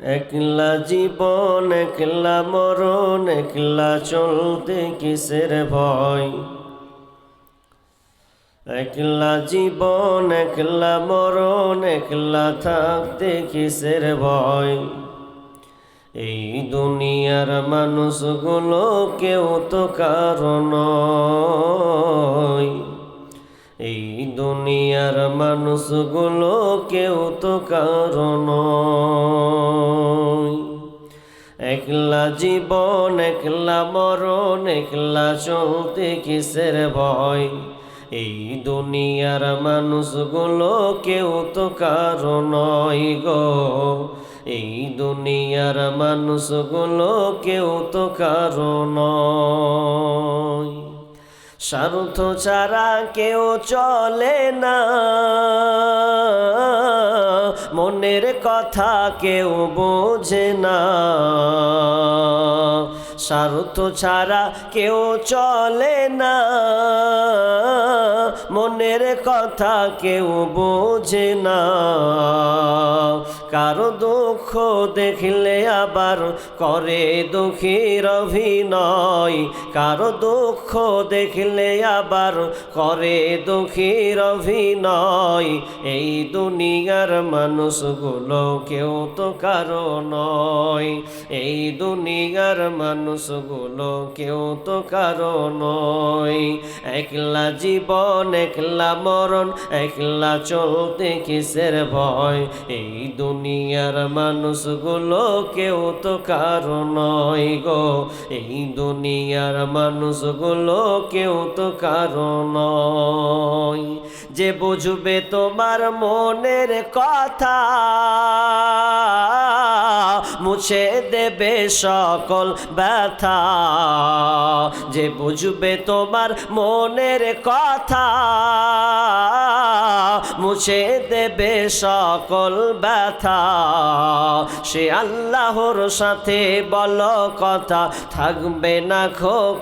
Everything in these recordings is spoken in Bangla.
একলা জীবন একলা মরণ, একলা চলতে কিসের ভয়। একলা জীবন একলা মরণ, একলা থাকতে কিসের ভয়। এই দুনিয়ার মানুষগুলো কেউ তো কারো নয়। এই দুনিয়ার মানুষগুলো কেউ তো কারো নয়। একলা জীবন একলা মরণ, একলা চলতে কিসের ভয়। এই দুনিয়ার মানুষগুলো কেউ তো কারো নয় গো। এই দুনিয়ার মানুষগুলো কেউ তো কারো নয়। স্বার্থ ছাড়া কেউ চলে না, মনের কথা কেউ বোঝে না। স্বার্থ ছাড়া কেউ চলে না, মনের কথা কেউ বোঝে না। কারো দুঃখ দেখলে আবার করে দুঃখীর অভিনয়। কারো দুঃখ দেখলে আবার করে দুঃখীর অভিনয়। এই দুনিয়ার মানুষগুলো কেউ তো কারো নয়। এই দুনিয়ার মানুষগুলো কেউ তো কারো নয়। একলা জীবন একলা মরণ, একলা চলতে কিসের ভয়। এই দুনিয়ার মানুষগুলো কেউ তো কারো নয় গো। এই দুনিয়ার মানুষগুলো কেউ তো কারো নয়। যে বুঝবে তোমার মনের কথা, মুছে দেবে সকল ব্যথা। যে বুঝবে তোমার মনের কথা, মুছে দেবে সকল ব্যথা। সে আল্লাহর সাথে বলো কথা, থাকবে না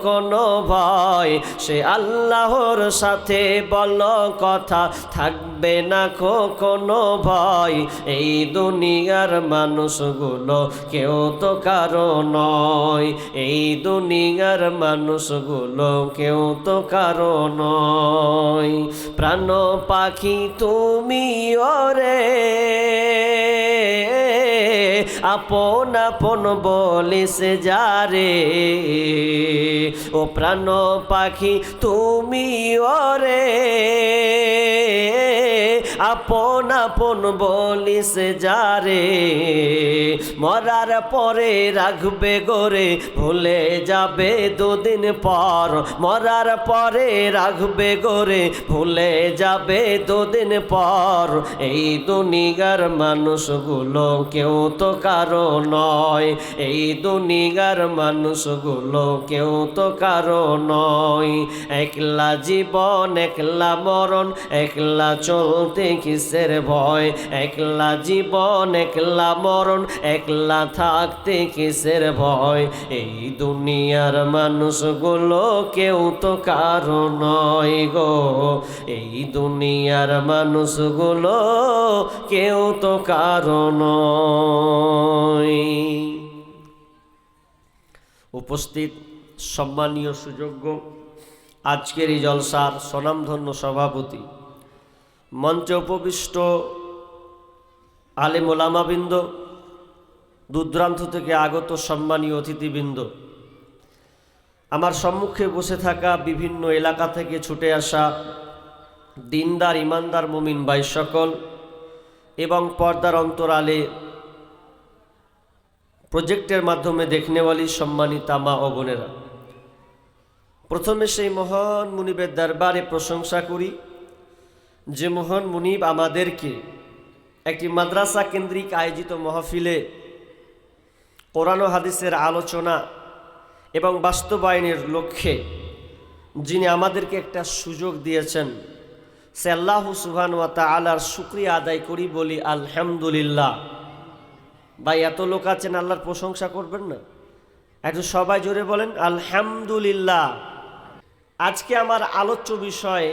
কোনো ভয়। সে আল্লাহর সাথে বলো কথা, থাকবে না কোনো ভয়। এই দুনিয়ার মানুষগুলো কেউ তো কারো নয়। এই দুনিয়ার মানুষগুলো কেউ তো কারো নয়। প্রাণ পাখি তুমি ওরে, আপন আপন বলিস যারে। ও প্রাণ পাখি তুমি ওরে, আপন আপন বলিস যারে। মরার পরে রাখবে গোরে, ভুলে যাবে দুদিন পর। মরার পরে রাখবে গোরে, ভুলে যাবে দুদিন পর। এই দুনিয়ার মানুষগুলো কেউ তো কারো নয়। এই দুনিয়ার মানুষগুলো কেউ তো কারো নয়। একলা জীবন একলা মরণ, একলা চলতে কিসের ভয়। একলা জীবন একলা মরণ, একলা থাকতে কিসের ভয়। এই দুনিয়ার মানুষগুলো কেউ তো কারো নয় গো। এই দুনিয়ার মানুষগুলো কেউ তো কারো নয়। উপস্থিত সম্মানীয় সুযোগ্য আজকের এই জলসার স্বনামধন্য সভাপতি, মঞ্চে উপবিষ্ট আলেম ওলামাবৃন্দ, দূরদূরান্ত থেকে আগত সম্মানীয় অতিথিবৃন্দ, আমার সম্মুখে বসে থাকা বিভিন্ন এলাকা থেকে ছুটে আসা দিনদার ইমানদার মুমিন ভাই সকল, এবং পর্দার অন্তরালে প্রজেক্টের মাধ্যমে দেখনেওয়ালি সম্মানিতা মা ও বোনেরা, প্রথমে সেই মহান মুনিবের দরবারে প্রশংসা করি যে মহান মুনিব আমাদেরকে একটি মাদ্রাসা কেন্দ্রিক আয়োজিত মাহফিলে কোরআন ও হাদিসের আলোচনা এবং বাস্তবায়নের লক্ষ্যে যিনি আমাদেরকে একটা সুযোগ দিয়েছেন, সে আল্লাহ সুবহানাহু ওয়া তাআলার শুকরিয়া আদায় করি, বলি আলহামদুলিল্লাহ। ভাই, এত লোক আছেন, আল্লাহর প্রশংসা করবেন না? একটু সবাই জোরে বলেন আলহামদুলিল্লাহ। আজকে আমার আলোচ্য বিষয়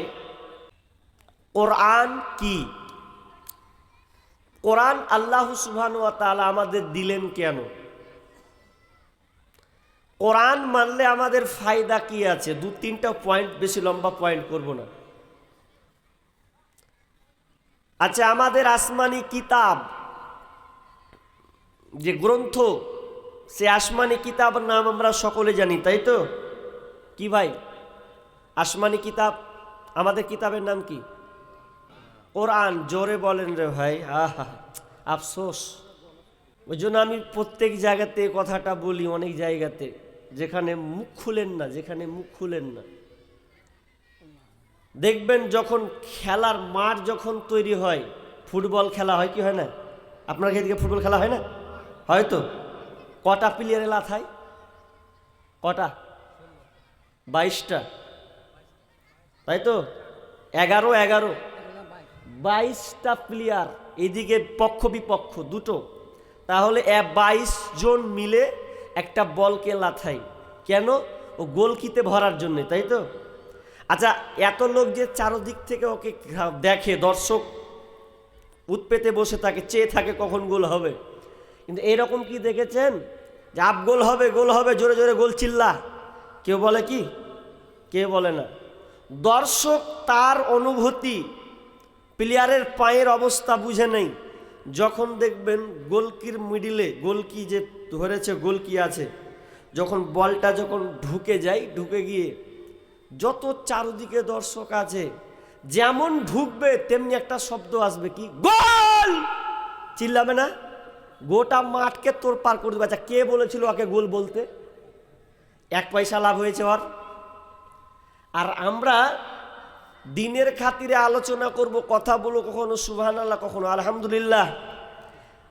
কোরআন কি। কোরআন আল্লাহ সুবহানাহু ওয়া তাআলা আমাদের দিলেন কেন? কোরআন মানলে আমাদের ফায়দা কি আছে? 2-3টা পয়েন্ট, বেশি লম্বা পয়েন্ট করব না। আচ্ছা, আমাদের আসমানি কিতাব যে গ্রন্থ, সে আসমানি কিতাবের নাম আমরা সকলে জানি, তাই তো? কি ভাই, আসমানি কিতাব আমাদের কিতাবের নাম কি? কোরআন। জোরে বলেন রে ভাই, আহা আফসোস। ওই জন্য আমি প্রত্যেক জায়গাতে কথাটা বলি, অনেক জায়গাতে যেখানে মুখ খুলেন না দেখবেন যখন খেলার মাঠ যখন তৈরি হয়, ফুটবল খেলা হয় কি হয় না? আপনার এদিকে ফুটবল খেলা হয় না? হয়তো। কটা প্লেয়ারে লাথায়? কটা? 22টা, তাই তো? 22টা প্লেয়ার, এদিকে পক্ষ বিপক্ষ দুটো, তাহলে 22 জন মিলে একটা বলকে লাথাই। কেন? ও গোলকিতে ভরার জন্য, তাই তো? আচ্ছা, এত লোক যে চারদিক থেকে ওকে দেখে, দর্শক উৎপেতে বসে থাকে, চেয়ে থাকে কখন গোল হবে। কিন্তু এরকম কি দেখেছেন যে আপ গোল হবে, জোরে জোরে গোল চিল্লা? কেউ বলে কি? কেউ বলে না। দর্শক তার অনুভূতি, প্লেয়ারের পায়ের অবস্থা বুঝে নেই। যখন দেখবেন গোলকির মিডিলে, গোলকি যে ধরেছে, গোলকি আছে, যখন বলটা যখন ঢুকে যায়, ঢুকে গিয়ে যত চারদিকে দর্শক আছে, যেমন ঢুকবে তেমনি একটা শব্দ আসবে, কি? গোল! চিল্লাবে না? গোটা মাঠকে তোর পার করে দেবে। আচ্ছা, কে বলেছিল ওকে গোল বলতে? 1 পয়সা লাভ হয়েছে ওর। আর আমরা দিনের খাতিরে আলোচনা করব, কথা বলবো, কখনো সুবহানাল্লাহ, কখনো আলহামদুলিল্লাহ,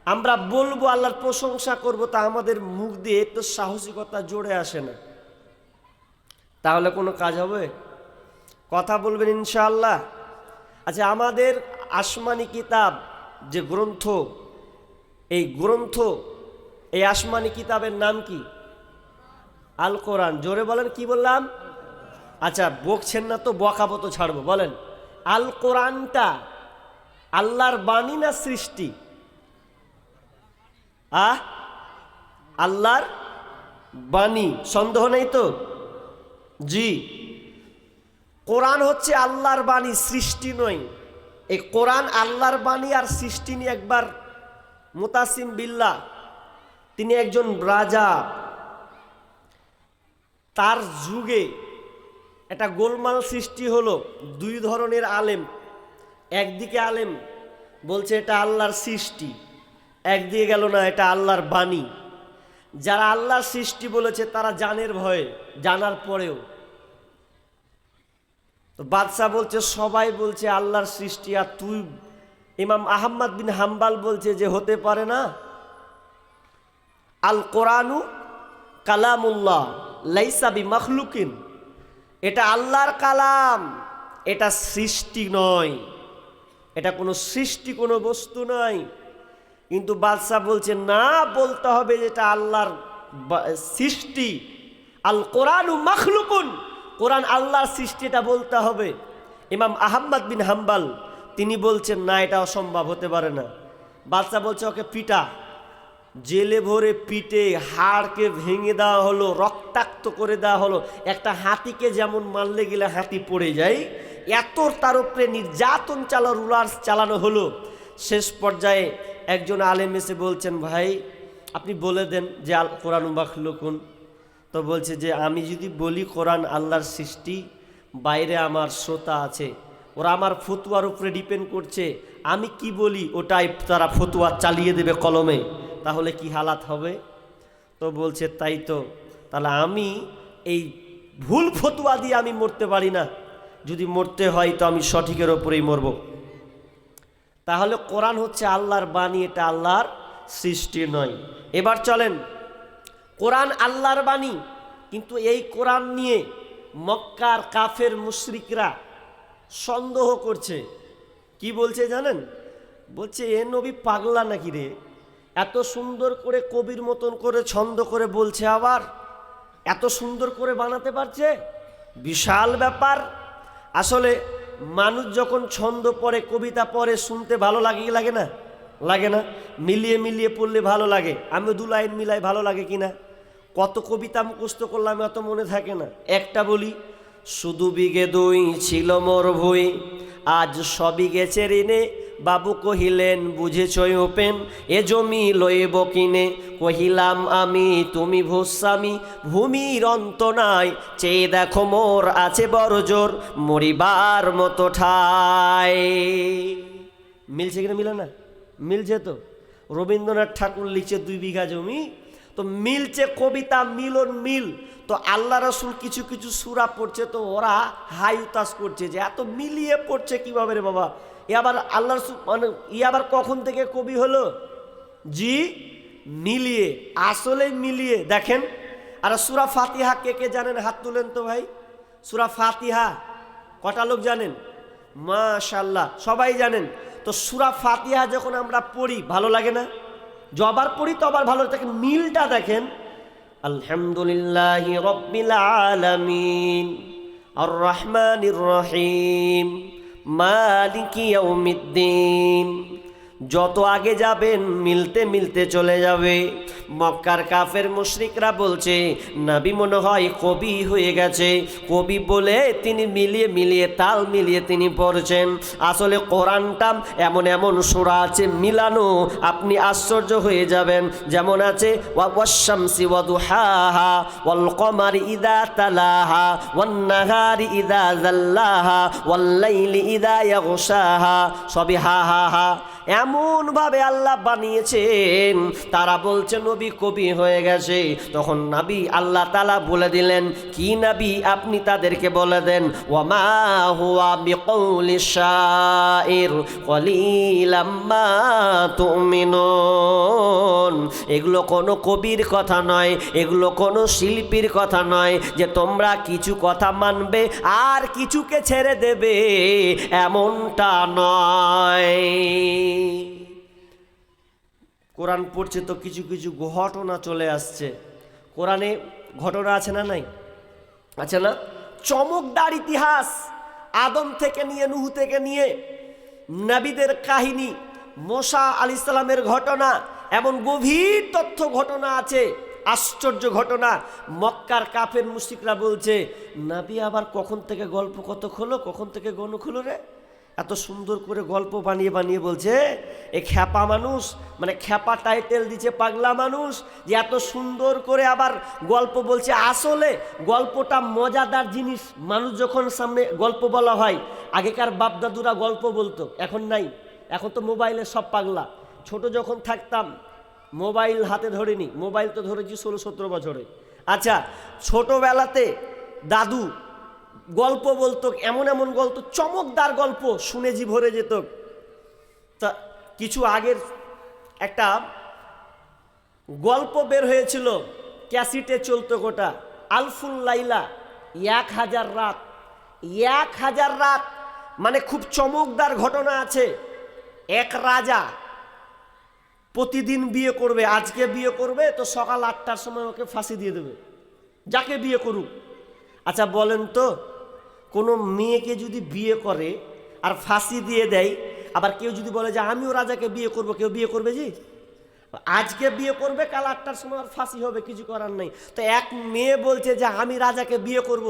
আমরা বলবো, আল্লাহর প্রশংসা করব, তা আমাদের মুখ দিয়ে তো সাহসিকতা জোরে আসে না। তাহলে কোনো কাজ হবে? কথা বলবেন ইনশাআল্লাহ। আচ্ছা, আমাদের আসমানি কিতাব যে গ্রন্থ, এই আসমানি কিতাবের নাম কি? আল কোরআন। জোরে বলেন, কি বললাম? আচ্ছা, বকছেন না তো, বকাবো তো ছাড়বো। বলেন, আল কোরআনটা আল্লাহর বাণী না সৃষ্টি? আল্লাহর বাণী, সন্দেহ নেই তো? জি, কোরআন হচ্ছে আল্লাহর বাণী, সৃষ্টি নয়। এই কোরআন আল্লাহর বাণী আর সৃষ্টি নিয়ে একবার মুতাসিম বিল্লাহ, তিনি একজন রাজা, তার যুগে একটা গোলমাল সৃষ্টি হলো। 2 ধরনের আলেম, একদিকে আলেম বলছে এটা আল্লাহর সৃষ্টি, একদিকে গেল না এটা আল্লাহর বাণী। যারা আল্লাহর সৃষ্টি বলেছে তারা জানের ভয়ে, জানার পরেও, তো বাদশা বলছে, সবাই বলছে আল্লাহর সৃষ্টি, আর তুই? ইমাম আহমদ বিন হাম্বাল বলছে যে হতে পারে না, আল কোরআনু কালামুল্লাহ লাইসা বিমাখলুকিন, এটা আল্লাহর কালাম, এটা সৃষ্টি নয়, এটা কোনো সৃষ্টি, কোনো বস্তু নয়। কিন্তু বাদশা বলছে না, বলতে হবে যেটা আল্লাহর সৃষ্টি। আল কোরআনু মাখলুকুন, কোরআন আল্লাহর সৃষ্টি, এটা বলতে হবে। ইমাম আহমদ বিন হাম্বাল তিনি বলছেন না, এটা অসম্ভব, হতে পারে না। বাদশা বলছে ওকে পিটা, জেলে ভরে পিটে হাড়কে ভেঙে দেওয়া হলো, রক্তাক্ত করে দেওয়া হলো। একটা হাতিকে যেমন মারলে গেলে হাতি পড়ে যায়, এত তার উপরে নির্যাতন রুলার চালানো হলো। শেষ পর্যায়ে একজন আলেম এসে বলছেন, ভাই আপনি বলে দেন যে আল কোরআন মাখলুকুন। তো বলছে যে আমি যদি বলি কোরআন আল্লাহর সৃষ্টি, বাইরে আমার শ্রোতা আছে, ওরা আমার ফতুয়ার উপরে ডিপেন্ড করছে, আমি কি বলি ওটাই তারা ফতুয়া চালিয়ে দেবে কলমে, তাহলে কি হালাত হবে? তো বলছে তাই তো, তাহলে আমি এই ভুল ফতুয়া দিয়ে আমি মরতে পারি না, যদি মরতে হয় তো আমি সঠিকের ওপরেই মরব। তাহলে কোরআন হচ্ছে আল্লাহর বাণী, এটা আল্লাহর সৃষ্টি নয়। এবার চলেন, কোরআন আল্লাহর বাণী, কিন্তু এই কোরআন নিয়ে মক্কার কাফের মুশরিকরা সন্দেহ করছে। কি বলছে জানেন? বলছে এ নবী পাগলা নাকি রে, এত সুন্দর করে কবির মতন করে ছন্দ করে বলছে, আবার এত সুন্দর করে বানাতে পারছে, বিশাল ব্যাপার। আসলে মানুষ যখন ছন্দ পড়ে, কবিতা পড়ে, শুনতে ভালো লাগে না? লাগে না? মিলিয়ে মিলিয়ে পড়লে ভালো লাগে। আমি 2 লাইন মিলাই ভালো লাগে কিনা? কত কবিতা মুখস্থ করলাম অত মনে থাকে না। একটা বলি, শুধু বিঘে 2 ছিল মোর ভুই, আজ সবই গেছে ঋণে, বাবু কহিলেন বুঝেছই ওপেন, এ জমি লইব কিনে, কহিলাম আমি তুমি ভূস্বামী, ভূমির অন্ত নাই, চেয়ে দেখো মোর আছে বড় জোর, মরিবার মতো ঠাই। মিলছে কিনা? মিলে না? মিলছে তো। রবীন্দ্রনাথ ঠাকুর লিখছে 2 বিঘা জমি, তো মিলছে, কবিতা মিলন মিল। তো আল্লাহ রসুল কিছু কিছু সূরা পড়ছে, তো ওরা হাই উতাস করছে যে এত মিলিয়ে পড়ছে কিভাবে রে বাবা। আবার আল্লাহ রসুল মানে আবার কখন থেকে কবি হলো? জি, মিলিয়ে, আসলে মিলিয়ে। দেখেন, আর সূরা ফাতিহা কে কে জানেন? হাত তুলেন তো ভাই। সূরা ফাতিহা কটা লোক জানেন? মাশাআল্লাহ, সবাই জানেন। তো সূরা ফাতিহা যখন আমরা পড়ি ভালো লাগে না? যবার পড়ি তো আবার ভালো থাকে। মিলটা দেখেন, আলহামদুলিল্লাহি রাব্বিল আলামিন আর রহমানির রহিম মালিকি ইয়াউমিদ্দিন। যত আগে যাবেন মিলতে মিলতে চলে যাবে। মক্কার কাফের মুশরিকরা বলছে নবী মনে হয় কবি হয়ে গেছে, কবি বলে তিনি মিলিয়ে মিলিয়ে তাল মিলিয়ে তিনি পড়ছেন। আসলে কোরআনটা এমন এমন সূরা আছে মিলানো, আপনি আশ্চর্য হয়ে যাবেন। যেমন আছে ওয়াশ-শামসি ওয়াদুহাহা ওয়াল কমারি ইযা তালাহা ওয়ান নাহারি ইযা জাল্লাহা ওয়াল লাইলি ইযা ইয়াগশাহা, সবই হা হা হা। এমনভাবে আল্লাহ বানিয়েছেন, তারা বলছে নবী কবি হয়ে গেছে। তখন নবী আল্লাহ তাআলা বলে দিলেন, কি নবী আপনি তাদেরকে বলে দেন, ওয়ামা হুয়া বিকৌলি শাইর কলিলাম মা তুমিনুন। এগুলো কোনো কবির কথা নয়, এগুলো কোনো শিল্পীর কথা নয় যে তোমরা কিছু কথা মানবে আর কিছুকে ছেড়ে দেবে, এমনটা নয়। কোরআন পড়ছে তো কিছু কিছু ঘটনা চলে আসছে। কোরআনে ঘটনা আছে না? নাই? আছে না? চমকদার ইতিহাস, আদম থেকে নিয়ে নূহ থেকে নিয়ে নবীদের কাহিনী, মুসা আলাইহিস সালামের ঘটনা, এমন গভীর তথ্য ঘটনা আছে, আশ্চর্য ঘটনা। মক্কার কাফের মুশরিকরা বলছে নবী আবার কখন থেকে গল্প কত খোলো, কখন থেকে গণ খোলো রে। এত সুন্দর করে গল্প বানিয়ে বানিয়ে বলছে। এ খ্যাপা মানুষ, মানে খ্যাপা টাইটেল দিচ্ছে পাগলা মানুষ, যে এত সুন্দর করে আবার গল্প বলছে। আসলে গল্পটা মজাদার জিনিস। মানুষ যখন সামনে গল্প বলা হয়, আগেকার বাপদাদুরা গল্প বলতো, এখন নাই। এখন তো মোবাইলে সব পাগলা। ছোট যখন থাকতাম মোবাইল হাতে ধরিনি, মোবাইল তো ধরেছি 16-17 বছরে। আচ্ছা, ছোটবেলাতে দাদু গল্প বলতো, এমন এমন গল্প, চমকদার গল্প শুনে জি ভরে যেত। তা কিছু আগের একটা গল্প বের হয়েছিল, ক্যাসেটে চলতো গোটা, আলফুল লাইলা, 1000 রাত। 1000 রাত মানে খুব চমকদার ঘটনা আছে। এক রাজা প্রতিদিন বিয়ে করবে, আজকে বিয়ে করবে তো সকাল 8টার সময় ওকে ফাঁসি দিয়ে দেবে, যাকে বিয়ে করুক। আচ্ছা বলেন তো, কোনো মেয়েকে যদি বিয়ে করে আর ফাঁসি দিয়ে দেয়, আবার কেউ যদি বলে যে আমিও রাজাকে বিয়ে করব, কেউ বিয়ে করবে? জি, আজকে বিয়ে করবে, কাল 8টার সময় আর ফাঁসি হবে, কিছু করার নেই। তো এক মেয়ে বলছে যে আমি রাজাকে বিয়ে করব,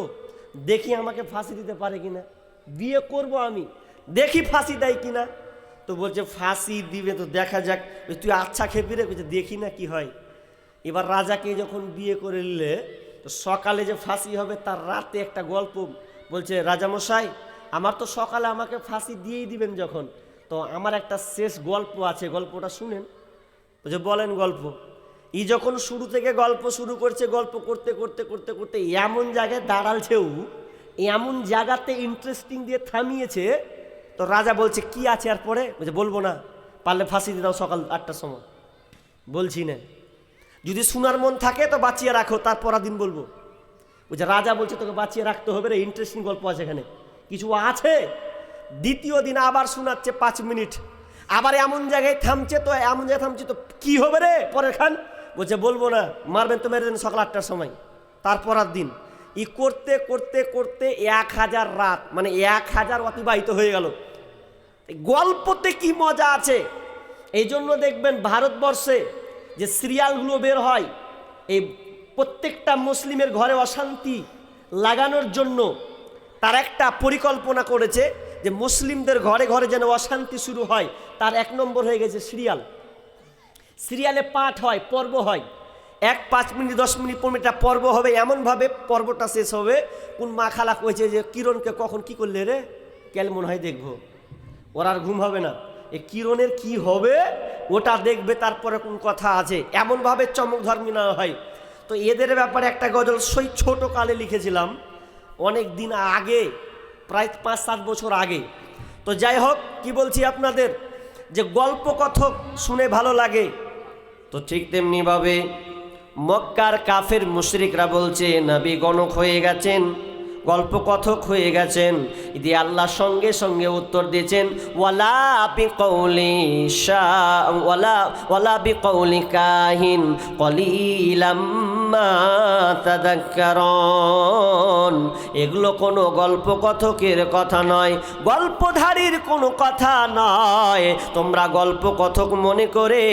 দেখি আমাকে ফাঁসি দিতে পারে কিনা, বিয়ে করব আমি, দেখি ফাঁসি দেয় কিনা। তো বলছে ফাঁসি দিবে, তো দেখা যাক। তুই আচ্ছা খেপি রে, বলছে দেখি না কি হয়। এবার রাজাকে যখন বিয়ে করে নিলে, তো সকালে যে ফাঁসি হবে তার রাতে একটা গল্প বলছে, রাজামশাই আমার তো সকালে আমাকে ফাঁসি দিয়েই দিবেন যখন, তো আমার একটা শেষ গল্প আছে, গল্পটা শুনেন। বলছে বলেন গল্প। যখন শুরু থেকে গল্প শুরু করছে, গল্প করতে করতে করতে করতে এমন জায়গায় দাঁড়ালছেও, এমন জায়গাতে ইন্টারেস্টিং দিয়ে থামিয়েছে। তো রাজা বলছে কি আছে আর পরে? বলছে বলবো না, পারলে ফাঁসি দিয়ে দাও সকাল 8টার সময়। বলছি না, যদি শোনার মন থাকে তো বাঁচিয়ে রাখো, তারপর দিন বলবো। বলছে রাজা বলছে তোকে বাঁচিয়ে রাখতে হবে রে, ইন্টারেস্টিং গল্প আছে এখানে, কিছু আছে। দ্বিতীয় দিন আবার শোনাচ্ছে 5 মিনিট, আবার এমন জায়গায় থামছে, তো এমন জায়গায় থামছে, তো কি হবে রে পরের খান? বলছে বলবো না, মারবেন তো মেরে দেন সকাল 8টার সময়। তারপর দিন করতে করতে করতে 1000 রাত, মানে 1000 অতিবাহিত হয়ে গেল। গল্পতে কি মজা আছে, এই জন্য দেখবেন ভারতবর্ষে যে সিরিয়ালগুলো বের হয়, এই প্রত্যেকটা মুসলিমের ঘরে অশান্তি লাগানোর জন্য তার একটা পরিকল্পনা করেছে যে মুসলিমদের ঘরে ঘরে যেন অশান্তি শুরু হয়। তার 1 নম্বর হয়ে গেছে সিরিয়াল। সিরিয়ালে পাঠ হয়, পর্ব হয়, 5 মিনিট 10 মিনিট 15 মিনিট পর্ব হবে। এমনভাবে পর্বটা শেষ হবে, কোন মা খালা কয়েছে যে কিরণকে কখন কি করলে রে, কেন মনে হয় দেখবো। ওর আর ঘুম হবে না, এই কিরণের কি হবে ওটা দেখবে, তারপরে কোন কথা আছে, এমনভাবে চমক ধর্মী না হয়। তো এদের ব্যাপারে একটা গজল সেই ছোটোকালে লিখেছিলাম, অনেক দিন আগে, প্রায় 5-7 বছর আগে। তো যাই হোক, কি বলছি আপনাদের, যে গল্প কথক শুনে ভালো লাগে, তো ঠিক তেমনিভাবে মক্কার কাফের মুশরিকরা বলছে নবী গণক হয়ে গেছেন, গল্প কথক হয়ে গেছেন। ইদি আল্লাহ সঙ্গে সঙ্গে উত্তর দিয়েছেন, ওয়ালা বিকৌলি কাহিন কলিলাম মা তাযাক্কারুন। এগুলো কোনো গল্প কথকের কথা নয়, গল্পধারীর কোনো কথা নয়। তোমরা গল্প কথক মনে করে,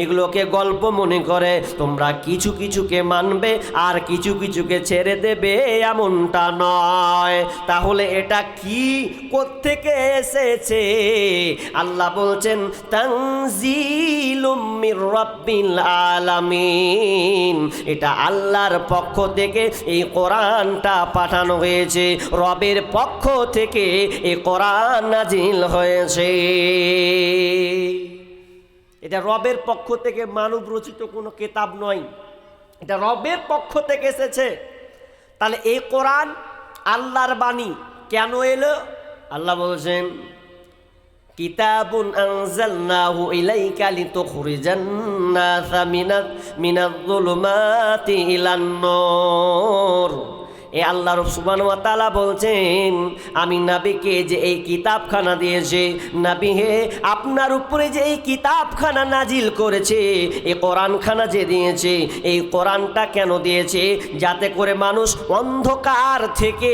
এগুলোকে গল্প মনে করে তোমরা কিছু কিছুকে মানবে আর কিছু কিছুকে ছেড়ে দেবে, এমনটা নয়। তাহলে এটা কি, কোত্থেকে এসেছে? আল্লাহ বলছেন তানজিলুম মির রাব্বিল আলামিন, এটা আল্লাহর পক্ষ থেকে এই কোরআনটা পাঠানো হয়েছে, রবের পক্ষ থেকে এই কোরআন নাজিল হয়েছে। এটা রবের পক্ষ থেকে মানব রচিত কোনো কিতাব নয়, এটা রবের পক্ষ থেকে এসেছে। তাহলে এই কোরআন আল্লাহর বাণী কেন এলো? আল্লাহ বলছেন কিতাবুন আনজালনাহু ইলাইকা লিতুখরিজান নাসা মিনাজ-যুলুমাতি ইলান-নূর। এ আল্লাহ সুবহানাহু ওয়া তাআলা বলছেন, আমি নবীকে যে এই কিতাবখানা দিয়েছে, নবী হে আপনার উপরে যে এই কিতাবখানা নাজিল করেছে, এই কোরআনখানা যে দিয়েছে, এই কোরআনটা কেন দিয়েছে? যাতে করে মানুষ অন্ধকার থেকে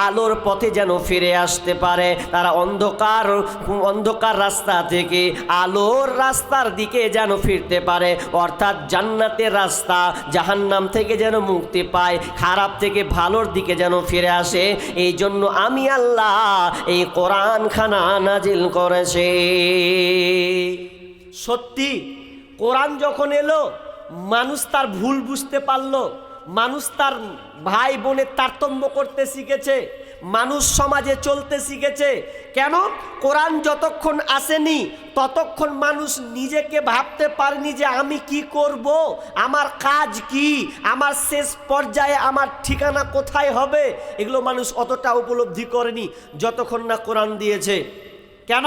আলোর পথে যেন ফিরে আসতে পারে, তারা অন্ধকার রাস্তা থেকে আলোর রাস্তার দিকে যেন ফিরতে পারে, অর্থাৎ জান্নাতের রাস্তা, জাহান্নাম থেকে যেন মুক্তি পায়, খারাপ থেকে ভালোর দিকে যেন ফিরে আসে। এই জন্য আমি আল্লাহ এই কোরআনখানা নাজিল করেছে। সত্যি কোরআন যখন এলো, মানুষ তার ভুল বুঝতে পারলো, মানুষ তার ভাই বোনের তারতম্য করতে শিখেছে, মানুষ সমাজে চলতে শিখেছে। কেন? কোরআন যতক্ষণ আসেনি ততক্ষণ মানুষ নিজেকে ভাবতে পারেনি যে আমি কি করব, আমার কাজ কি, আমার শেষ পর্যায়ে আমার ঠিকানা কোথায় হবে, এগুলো মানুষ অতটা উপলব্ধি করেনি যতক্ষণ না কোরআন দিয়েছে। কেন?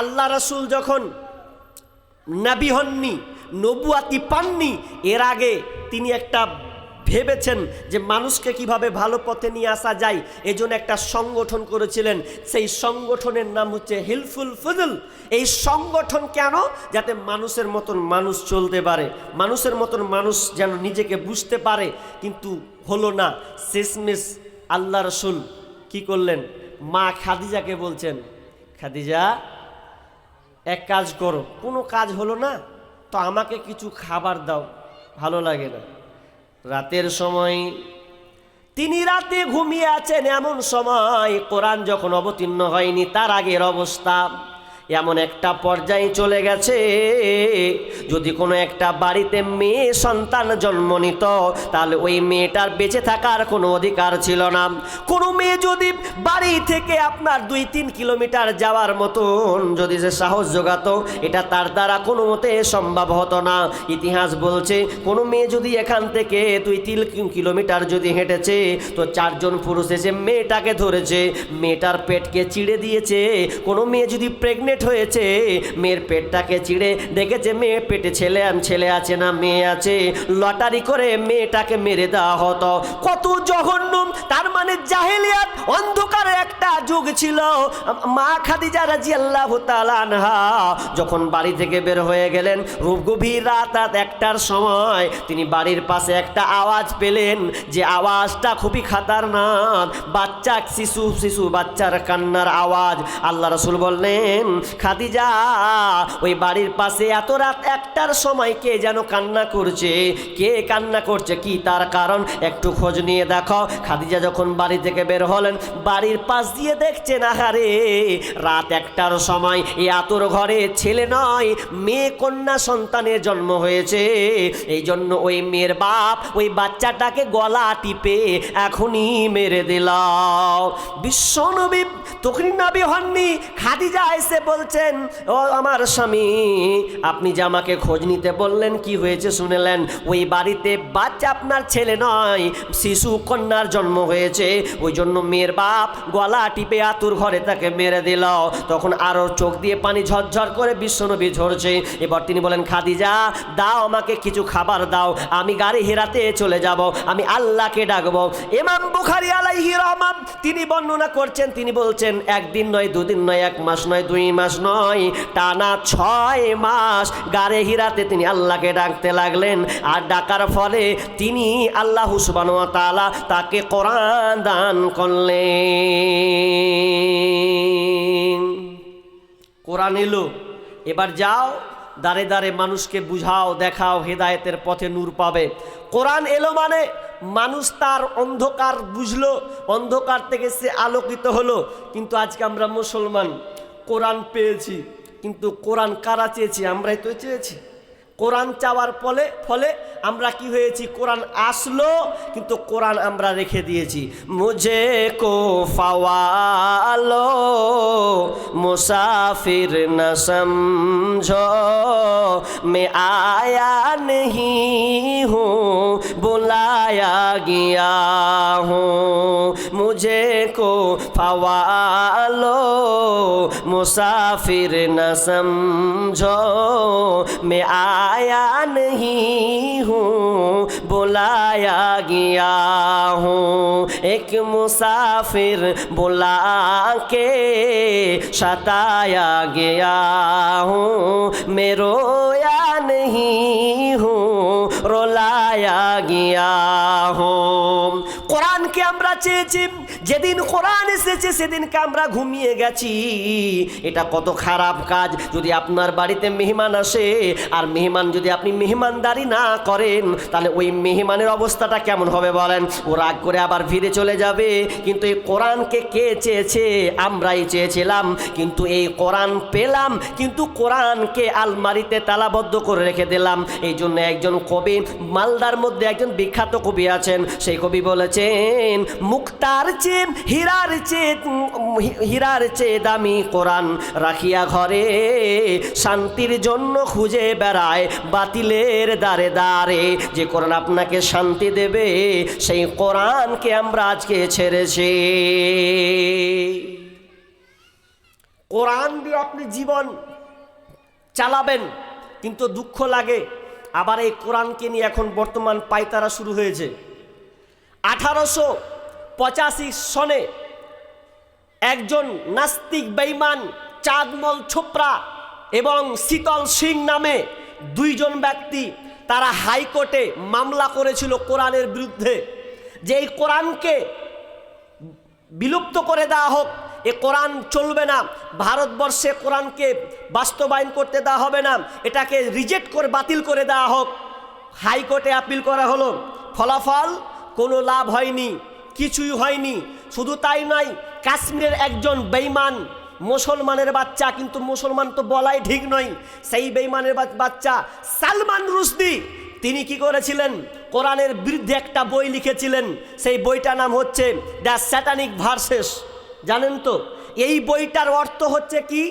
আল্লাহ রাসূল যখন নবী হননি, নবুয়াতি পাননি, এর আগে তিনি একটা ভেবেছেন যে মানুষকে কিভাবে ভালো পথে নিয়ে আসা যায়, এজন্য একটা সংগঠন করেছিলেন। সেই সংগঠনের নাম হচ্ছে হিলফুল ফুজুল। এই সংগঠন কেন? যাতে মানুষের মতন মানুষ চলতে পারে, মানুষের মতন মানুষ যেন নিজেকে বুঝতে পারে। কিন্তু হলো না। শেষমেশ আল্লাহ রসুল কি করলেন? মা খাদিজাকে বলছেন, খাদিজা এক কাজ করো, কোনো কাজ হলো না তো আমাকে কিছু খাবার দাও, ভালো লাগে না। রাতের সময় তিনি রাতে ঘুমিয়ে আছেন, এমন সময় কোরআন যখন অবতীর্ণ হয়নি তার আগের অবস্থা এমন একটা পর্যায়ে চলে গেছে, যদি কোনো একটা বাড়িতে মেয়ে সন্তান জন্ম নিত তাহলে ওই মেয়েটার বেঁচে থাকার কোনো অধিকার ছিল না। কোনো মেয়ে যদি বাড়ি থেকে আপনার 2-3 কিলোমিটার যাওয়ার মতন যদি সে সাহস জোগাতো, এটা তার দ্বারা কোনো মতে সম্ভব হতো না। ইতিহাস বলছে কোনো মেয়ে যদি এখান থেকে 2-3 কিলোমিটার যদি হেঁটেছে তো 4 জন পুরুষ এসে মেয়েটাকে ধরেছে, মেয়েটার পেটকে চিড়ে দিয়েছে। কোনো মেয়ে যদি প্রেগনেন্ট হয়েছে, মেয়ের পেটটাকে চিড়ে দেখেছে মেয়ে পেটে ছেলে আছে না মেয়ে আছে, লটারি করে মেয়েটাকে মেরে দেওয়া হতো। কত জঘন্য! তার মানে জাহেলিয়াত, অন্ধকারের একটা যুগ ছিল। মা খাদিজা রাদিয়াল্লাহু তাআলা আনহা যখন বাড়ি থেকে বের হয়ে গেলেন, গভীর রাত 1টার সময় তিনি বাড়ির পাশে একটা আওয়াজ পেলেন, যে আওয়াজটা খুবই খাতারনাক, বাচ্চা শিশু বাচ্চার কান্নার আওয়াজ। আল্লাহ রাসূল বললেন খাদিজা ওই বাড়ির পাশে এত রাত 1টার সময় কে যেন কান্না করছে, কে কান্না করছে, কি তার কারণ একটু খোঁজ নিয়ে দেখো। খাদিজা যখন বাড়ি থেকে বের হলেন, বাড়ির পাশ দিয়ে দেখছেন আহারে রাত 1টার সময় এই আতর ঘরে ছেলে নয় মেয়ে কন্যা সন্তানের জন্ম হয়েছে। এই জন্য ওই মেয়ের বাপ ওই বাচ্চাটাকে গলা টিপে এখনই মেরে দিল। বিশ্বনবী তখন নবী হননি, খাদিজা এসে বলছেন, ও আমার স্বামী, আপনি যে আমাকে খোঁজ নিতে বললেন কি হয়েছে শুনলেন? ওই বাড়িতে বাচ্চা আপনার ছেলে নয় শিশু কন্যার জন্ম হয়েছে, ওই জন্য মেয়ের বাপ গলা টিপে আতুর ঘরে তাকে মেরে দিল। তখন আরও চোখ দিয়ে পানি ঝরঝর করে বিশ্বনবী ঝরছে। এবার তিনি বলেন, খাদিজা দাও আমাকে কিছু খাবার দাও, আমি গাড়ি হেরাতে চলে যাব, আমি আল্লাহকে ডাকবো। ইমাম বুখারী আলাইহি রহমান তিনি বর্ণনা করছেন, তিনি বলছেন 1 দিন নয় 2 দিন নয় 1 মাস নয় 2 মাস নয়, টানা 6 মাস গাড়ি হিরাতে তিনি আল্লাহকে ডাকতে লাগলেন। আর ডাকার ফলে তিনি আল্লাহ সুবহানাহু ওয়া তাআলা তাকে কোরআন দান করলেন। কোরআন এলো, এবার যাও দাঁড়ে দাঁড়ে মানুষকে বুঝাও দেখাও, হেদায়েতের পথে নূর পাবে। কোরআন এলো মানে মানুষ তার অন্ধকার বুঝলো, অন্ধকার থেকে সে আলোকিত হলো। কিন্তু আজকে আমরা মুসলমান কোরআন পেয়েছি, কিন্তু কোরআন কারা চেয়েছি? আমরাই তো চেয়েছি। কোরআন চাওয়ার ফলে আমরা কি হয়েছি? কোরআন আসলো কিন্তু কোরআন আমরা রেখে দিয়েছি। মুঝে কো ফাওয়ালো মুসাফির না সমঝো, মে আয়া নহি হুঁ বুলায়া গিয়া হুঁ। মুঝে কো ফাওয়ালো মুসাফির না সমঝো, মে आया नहीं हूँ बुलाया गया हूँ। एक मुसाफिर बुला के सताया गया हूँ, मैं रोया नहीं हूँ रुलाया गया हूँ। কোরআনকে আমরা চেয়েছি, যেদিন কোরআন এসেছে সেদিনকে আমরা ঘুমিয়ে গেছি। এটা কত খারাপ কাজ। যদি আপনার বাড়িতে মেহমান আসে আর মেহমান যদি আপনি মেহমানদারি না করেন, তাহলে ওই মেহমানের অবস্থাটা কেমন হবে বলেন? ও রাগ করে আবার ফিরে চলে যাবে। কিন্তু এই কোরআনকে কে চেয়েছে? আমরাই চেয়েছিলাম। কিন্তু এই কোরআন পেলাম, কিন্তু কোরআনকে আলমারিতে তালাবদ্ধ করে রেখে দিলাম। এই জন্য একজন কবি, মালদার মধ্যে একজন বিখ্যাত কবি আছেন, সেই কবি বলেছেন, মুক্তার চেয়ে হীরার চেয়ে দামি কোরআন রাখিয়া ঘরে, শান্তির জন্য খুঁজে বেড়ায় বাতিলের দ্বারে দ্বারে। যে কোরআন আপনাকে শান্তি দেবে সেই কোরআনকে আমরা আজকে ছেড়েছি। কোরআন দিয়ে আপনি জীবন চালাবেন, কিন্তু দুঃখ লাগে আবার এই কোরআনকে নিয়ে এখন বর্তমান পায়তারা শুরু হয়েছে। 1885 সনে একজন নাস্তিক বেঈমান চাঁদমল ছোপরা এবং শীতল সিং নামে 2 জন ব্যক্তি, তারা হাইকোর্টে মামলা করেছিল কোরআনের বিরুদ্ধে, যে এই কোরআনকে বিলুপ্ত করে দেওয়া হোক, এ কোরআন চলবে না, ভারতবর্ষে কোরআনকে বাস্তবায়ন করতে দেওয়া হবে না, এটাকে রিজেক্ট করে বাতিল করে দেওয়া হোক। হাইকোর্টে আপিল করা হলো, ফলাফল কোনো লাভ হয়নি, কিছুই হয়নি। শুধু তাই নয়, কাশ্মীরের একজন বেঈমান মুসলমানের বাচ্চা, কিন্তু মুসলমান তো বলাই ঠিক নয়, সেই বেঈমানের বাচ্চা সালমান রুশদি, তিনি কি করেছিলেন? কোরআনের বিরুদ্ধে একটা বই লিখেছিলেন। সেই বইটার নাম হচ্ছে দ্য স্যাটানিক ভার্সেস। জানেন তো এই বইটার অর্থ হচ্ছে কি?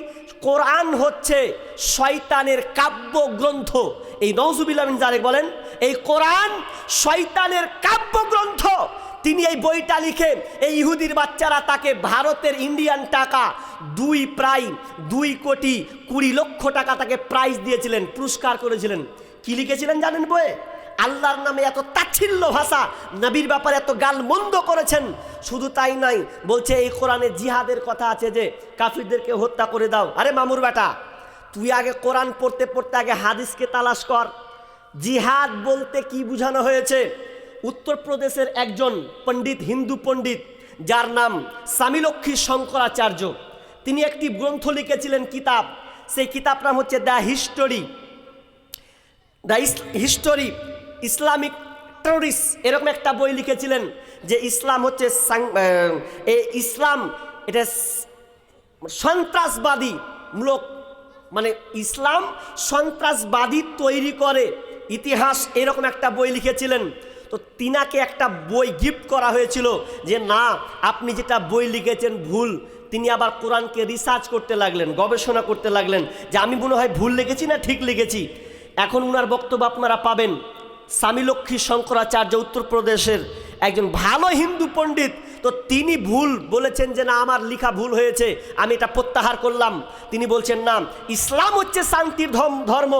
কোরআন হচ্ছে শয়তানের কাব্য গ্রন্থ। এই নওজুবিল্লাহ মিন যালিক বলেন, এই কোরআন শয়তানের কাব্য গ্রন্থ। তিনি এই বইটা লিখে এই ইহুদির বাচ্চারা তাকে ভারতের ইন্ডিয়ান টাকা প্রায় 2,20,00,000 টাকা তাকে প্রাইজ দিয়েছিলেন, পুরস্কার করেছিলেন। কি লিখেছিলেন জানেন বইয়ে? আল্লাহর নামে এত তাচ্ছিল্য ভাষা, নবীর ব্যাপারে এত গালমন্দ করেছেন। শুধু তাই নয়, বলছে এই কোরআনে জিহাদের কথা আছে, যে কাফিরদেরকে হত্যা করে দাও। আরে মামুর বেটা, তুই আগে কোরআন পড়তে পড়তে আগে হাদিসকে তালাশ কর। জিহাদ বলতে কি বোঝানো হয়েছে? উত্তরপ্রদেশের একজন পণ্ডিত, হিন্দু পণ্ডিত, যার নাম স্বামীলক্ষ্মী শঙ্করাচার্য, তিনি একটি গ্রন্থ লিখেছিলেন, কিতাব। সেই কিতাব নাম হচ্ছে দ্য হিস্টোরি ইসলামিক টেররিস্ট, এরকম একটা বই লিখেছিলেন যে ইসলাম হচ্ছে ইসলাম এটা সন্ত্রাসবাদী মূলক, মানে ইসলাম সন্ত্রাসবাদী তৈরি করে ইতিহাস, এরকম একটা বই লিখেছিলেন। তো তিনাকে একটা বই গিফট করা হয়েছিল যে না, আপনি যেটা বই লিখেছেন ভুল। তিনি আবার কোরআনকে রিসার্চ করতে লাগলেন, গবেষণা করতে লাগলেন যে আমি মনে হয় ভুল লিখেছি না ঠিক লিখেছি। এখন উনার বক্তব্য আপনারা পাবেন। স্বামীলক্ষ্মী শঙ্করাচার্য উত্তরপ্রদেশের একজন ভালো হিন্দু পণ্ডিত, তো তিনি ভুল বলেছেন যে না আমার লেখা ভুল হয়েছে, আমি এটা প্রত্যাহার করলাম। তিনি বলছেন না, ইসলাম হচ্ছে শান্তির ধর্ম,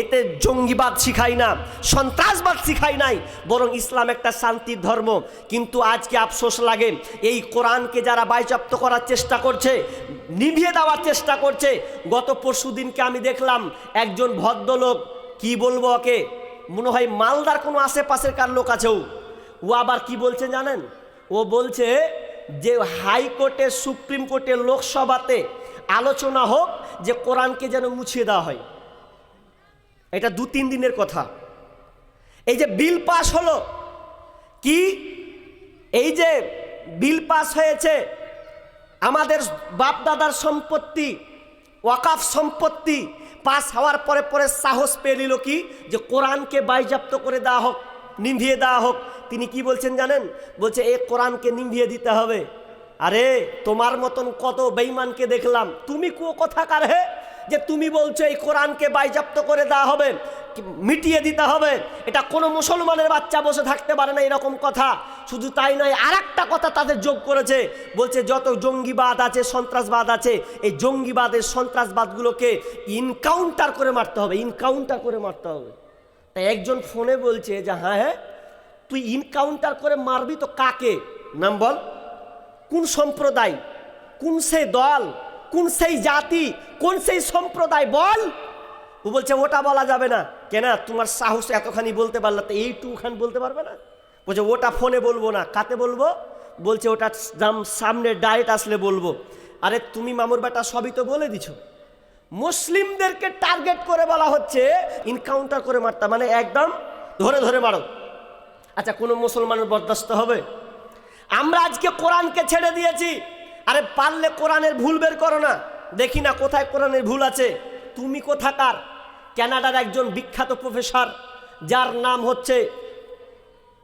এতে জঙ্গিবাদ শিখাই না, সন্ত্রাসবাদ শিখাই নাই, বরং ইসলাম একটা শান্তির ধর্ম। কিন্তু আজকে আফসোস লাগে, এই কোরআনকে যারা বাজেয়াপ্ত করার চেষ্টা করছে, নিভিয়ে দেওয়ার চেষ্টা করছে। গত পরশু দিনকে আমি দেখলাম একজন ভদ্রলোক, কি বলবো ওকে, মনে হয় মালদার কোনো আশেপাশের কার লোক আছে, ও আবার কি বলছে জানেন? ও বলছে যে হাইকোর্টে, সুপ্রিম কোর্টে, লোকসভাতে আলোচনা হোক যে কোরআনকে যেন মুছিয়ে দেওয়া হয়। এটা 2-3 দিনের কথা। এই যে বিল পাস হলো, কি এই যে বিল পাস হয়েছে, আমাদের বাপদাদার সম্পত্তি, ওয়াকাফ সম্পত্তি পাস হওয়ার পরে পরে সাহস পেয়ে নিল কি যে কোরআনকে বাজেয়াপ্ত করে দেওয়া হোক, নিভিয়ে দেওয়া হোক। তিনি কি বলছেন জানেন? বলছে এই কোরআনকে নিভিয়ে দিতে হবে। আরে তোমার মতন কত বেঈমানকে দেখলাম, তুমি কোথাকার হে যে তুমি বলছো এই কোরআনকে বাজেয়াপ্ত করে দেওয়া হবে, মিটিয়ে দিতে হবে? এটা কোনো মুসলমানের বাচ্চা বসে থাকতে পারে না এরকম কথা। শুধু তাই নয়, আর একটা কথা তাদের যোগ করেছে, বলছে যত জঙ্গিবাদ আছে, সন্ত্রাসবাদ আছে, এই জঙ্গিবাদের সন্ত্রাসবাদগুলোকে ইনকাউন্টার করে মারতে হবে, ইনকাউন্টার করে মারতে হবে। তাই একজন ফোনে বলছে যে হ্যাঁ তুই ইনকাউন্টার করে মারবি তো কাকে? নাম বল, কোন সম্প্রদায়, কোন সেই দল, কোন সেই জাতি, কোন সেই সম্প্রদায় বল। ও বলছে ওটা বলা যাবে না। কেন? তোমার সাহস এতখানি বলতে পারলে তো এইটুখানি বলতে পারবে না? বলছে ওটা ফোনে বলবো না। কাতে বলবো? বলছে ওটা সামনে ডাইরেক্ট আসলে বলবো। আরে তুমি মামুর বেটা সবই তো বলে দিছো। মুসলিমদেরকে টার্গেট করে বলা হচ্ছে ইনকাউন্টার করে মারতা, মানে একদম ধরে ধরে মারো। আচ্ছা, কোনো মুসলমানের বরদাস্ত হবে? আমরা আজকে কোরআনকে ছেড়ে দিয়েছি। আরে পারলে কোরআনের ভুল বের করো না, দেখি না কোথায় কোরআনের ভুল আছে। তুমি কোথাকার? কানাডার একজন বিখ্যাত প্রফেসর, যার নাম হচ্ছে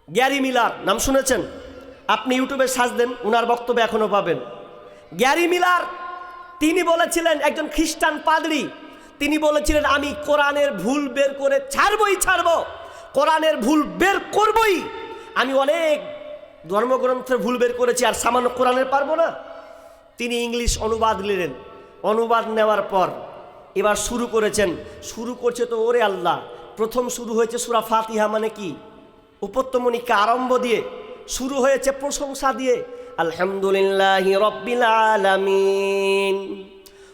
গ্যারি মিলার, নাম শুনেছেন? আপনি ইউটিউবে সার্চ দেন, উনার বক্তব্য এখনো পাবেন। গ্যারি মিলার তিনি বলেছিলেন, একজন খ্রিস্টান পাদ্রী, তিনি বলেছিলেন আমি কোরআনের ভুল বের করে ছাড়বো, কোরআনের ভুল বের করবই। আমি অনেক ধর্মগ্রন্থের ভুল বের করেছি, আর সামান্য কোরআনের পারবো না। তিনি ইংলিশ অনুবাদ নিলেন, অনুবাদ নেওয়ার পর এবার শুরু করছে তো ওরে আল্লাহ, প্রথম শুরু হয়েছে সূরা ফাতিহা, মানে কি উপত্যমণিকা আরম্ভ দিয়ে শুরু হয়েছে প্রশংসা দিয়ে, আলহামদুলিল্লাহি রাব্বিল আলামিন।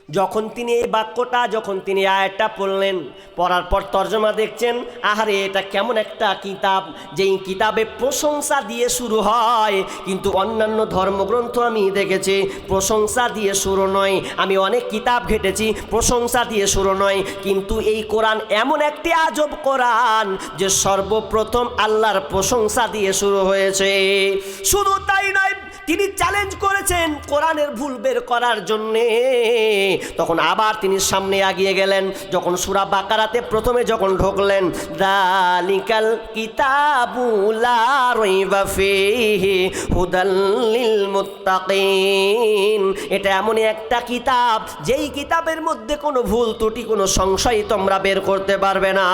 যখন তিনি এই বাক্যটা, যখন তিনি আয়াতটা পড়লেন, পড়ার পর তর্জমা দেখছেন, আহারে এটা কেমন একটা কিতাব, যেই কিতাবে প্রশংসা দিয়ে শুরু হয়। কিন্তু অন্যান্য ধর্মগ্রন্থ আমি দেখেছি প্রশংসা দিয়ে শুরু নয়। আমি অনেক কিতাব ঘেটেছি প্রশংসা দিয়ে শুরু নয়, কিন্তু এই কোরআন এমন একটি আজব কোরআন যে সর্বপ্রথম আল্লাহর প্রশংসা দিয়ে শুরু হয়েছে। শুধু তাই নয়, তিনি চ্যালেঞ্জ করেছেন কোরআনের ভুল বের করার জন্যে। তখন আবার তিনি সামনে এগিয়ে গেলেন, যখন সূরা বাকারাতে প্রথমে যখন ঢুকলেন, যালিকাল কিতাবু লা রাইবা ফীহি হুদাল লিল মুত্তাকিন। এটা এমন একটা কিতাব, যেই কিতাবের মধ্যে কোনো ভুল ত্রুটি, কোনো সংশয় তোমরা বের করতে পারবে না।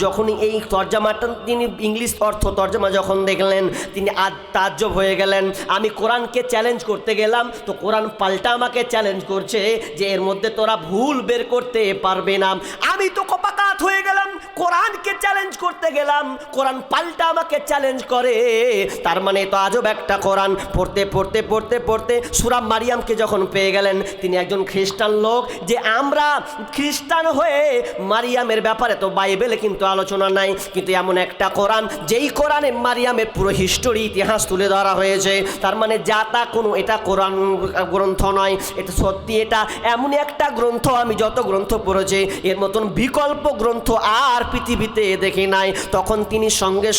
যখন এই তর্জমাটা তিনি ইংলিশ অর্থ তর্জমা যখন দেখলেন, তিনি তাজ্জব হয়ে গেলেন। আমি কোরআনকে চ্যালেঞ্জ করতে গেলাম, তো কোরআন পাল্টা আমাকে চ্যালেঞ্জ করছে যে এর মধ্যে তোরা ভুল বের করতে পারবে না। আমি তো কপাকাত হয়ে গেলাম, কোরআনকে চ্যালেঞ্জ করতে গেলাম, কোরআন পাল্টা আমাকে চ্যালেঞ্জ করে। তার মানে তো আজব একটা কোরআন। পড়তে সূরা মারিয়ামকে যখন পেয়ে গেলেন, তিনি একজন খ্রিস্টান লোক, যে আমরা খ্রিস্টান হয়ে মারিয়ামের ব্যাপারে তো বাইবেলে কিন্তু আলোচনা নাই, কিন্তু এমন একটা কোরআন যেই কোরআনে মারিয়ামের পুরো হিস্টোরি, ইতিহাস তুলে ধরা হয়েছে। তার মানে যা তা কোনো এটা কোরআন গ্রন্থ নয়, এটা সত্যি, এটা এমন একটা গ্রন্থ আমি যত গ্রন্থ পড়েছি এর মতন বিকল্প গ্রন্থ আর পৃথিবীতে দেখি নাই। তখন তিনি সঙ্গে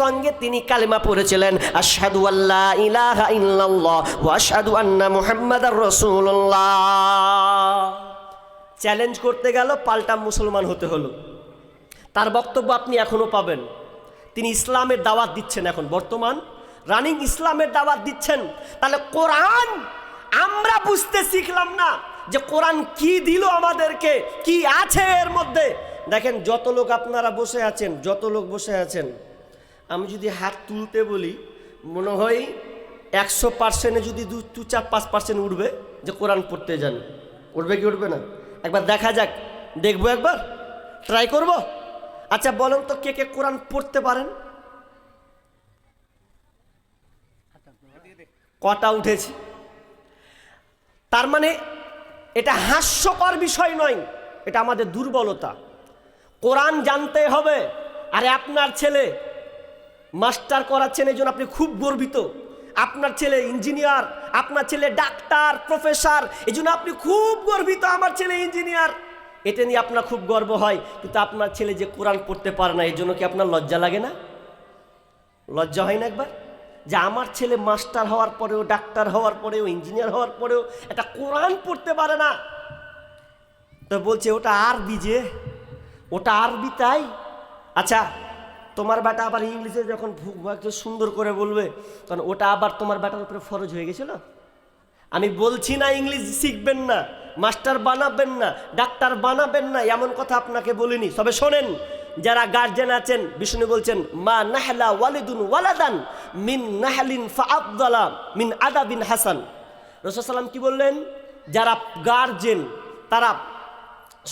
সঙ্গে তিনি কালেমা পড়েছিলেন, আশহাদু আল্লা ইলাহা ইল্লাল্লাহ ওয়া আশহাদু আন্না মুহাম্মাদার রাসূলুল্লাহ। চ্যালেঞ্জ করতে গেল, পাল্টা মুসলমান হতে হলো। তার বক্তব্য আপনি এখনো পাবেন। তিনি ইসলামের দাওয়াত দিচ্ছেন, এখন বর্তমান রানিং ইসলামের দাওয়াত দিচ্ছেন। তাহলে কোরআন আমরা বুঝতে শিখলাম না যে কোরআন কি দিল আমাদেরকে, কি আছে এর মধ্যে। দেখেন যত লোক আপনারা বসে আছেন, আমি যদি হাত তুলতে বলি মনে হয় 100%-এ যদি 2-4-5% উঠবে যে কোরআন পড়তে জানি। উঠবে কি উঠবে না? একবার দেখা যাক, দেখবো, একবার ট্রাই করব। আচ্ছা বলেন তো কে কে কোরআন পড়তে পারেন? কটা উঠেছি? তার মানে এটা হাস্যকর বিষয় নয়, এটা আমাদের দুর্বলতা। কোরআন জানতে হবে। আরে আপনার ছেলে মাস্টার করাচ্ছেন, এই জন্য আপনি খুব গর্বিত। আপনার ছেলে ইঞ্জিনিয়ার, আপনার ছেলে ডাক্তার, প্রফেসর, এই জন্য আপনি খুব গর্বিত, আমার ছেলে ইঞ্জিনিয়ার, এটা নিয়ে আপনার খুব গর্ব হয়। কিন্তু আপনার ছেলে যে কোরআন পড়তে পারে না, এই জন্য কি আপনার লজ্জা লাগে না? লজ্জা হয় না একবার যে আমার ছেলে মাস্টার হওয়ার পরেও, ডাক্তার হওয়ার পরেও, ইঞ্জিনিয়ার হওয়ার পরেও একটা কোরআন পড়তে পারে না? তো বলছে ওটা আরবি, যে ওটা আরবি, তাই? আচ্ছা তোমার বেটা আবার ইংলিশে যখন সুন্দর করে বলবে, তখন ওটা আবার তোমার বেটার উপরে ফরজ হয়ে গেছিল? আমি বলছি না ইংলিশ শিখবেন না, মাস্টার বানাবেন না, ডাক্তার বানাবেন না, এমন কথা আপনাকে বলিনি। তবে শোনেন, যারা গার্জেন আছেন, বিষ্ণু বলছেন মা নাহলা ওয়ালিদুন ওয়ালাদান মিন নাহলিন ফাআফদালা মিন আদাবিন হাসান। রাসূল সাল্লাল্লাহু কি বললেন? যারা গার্জেন তারা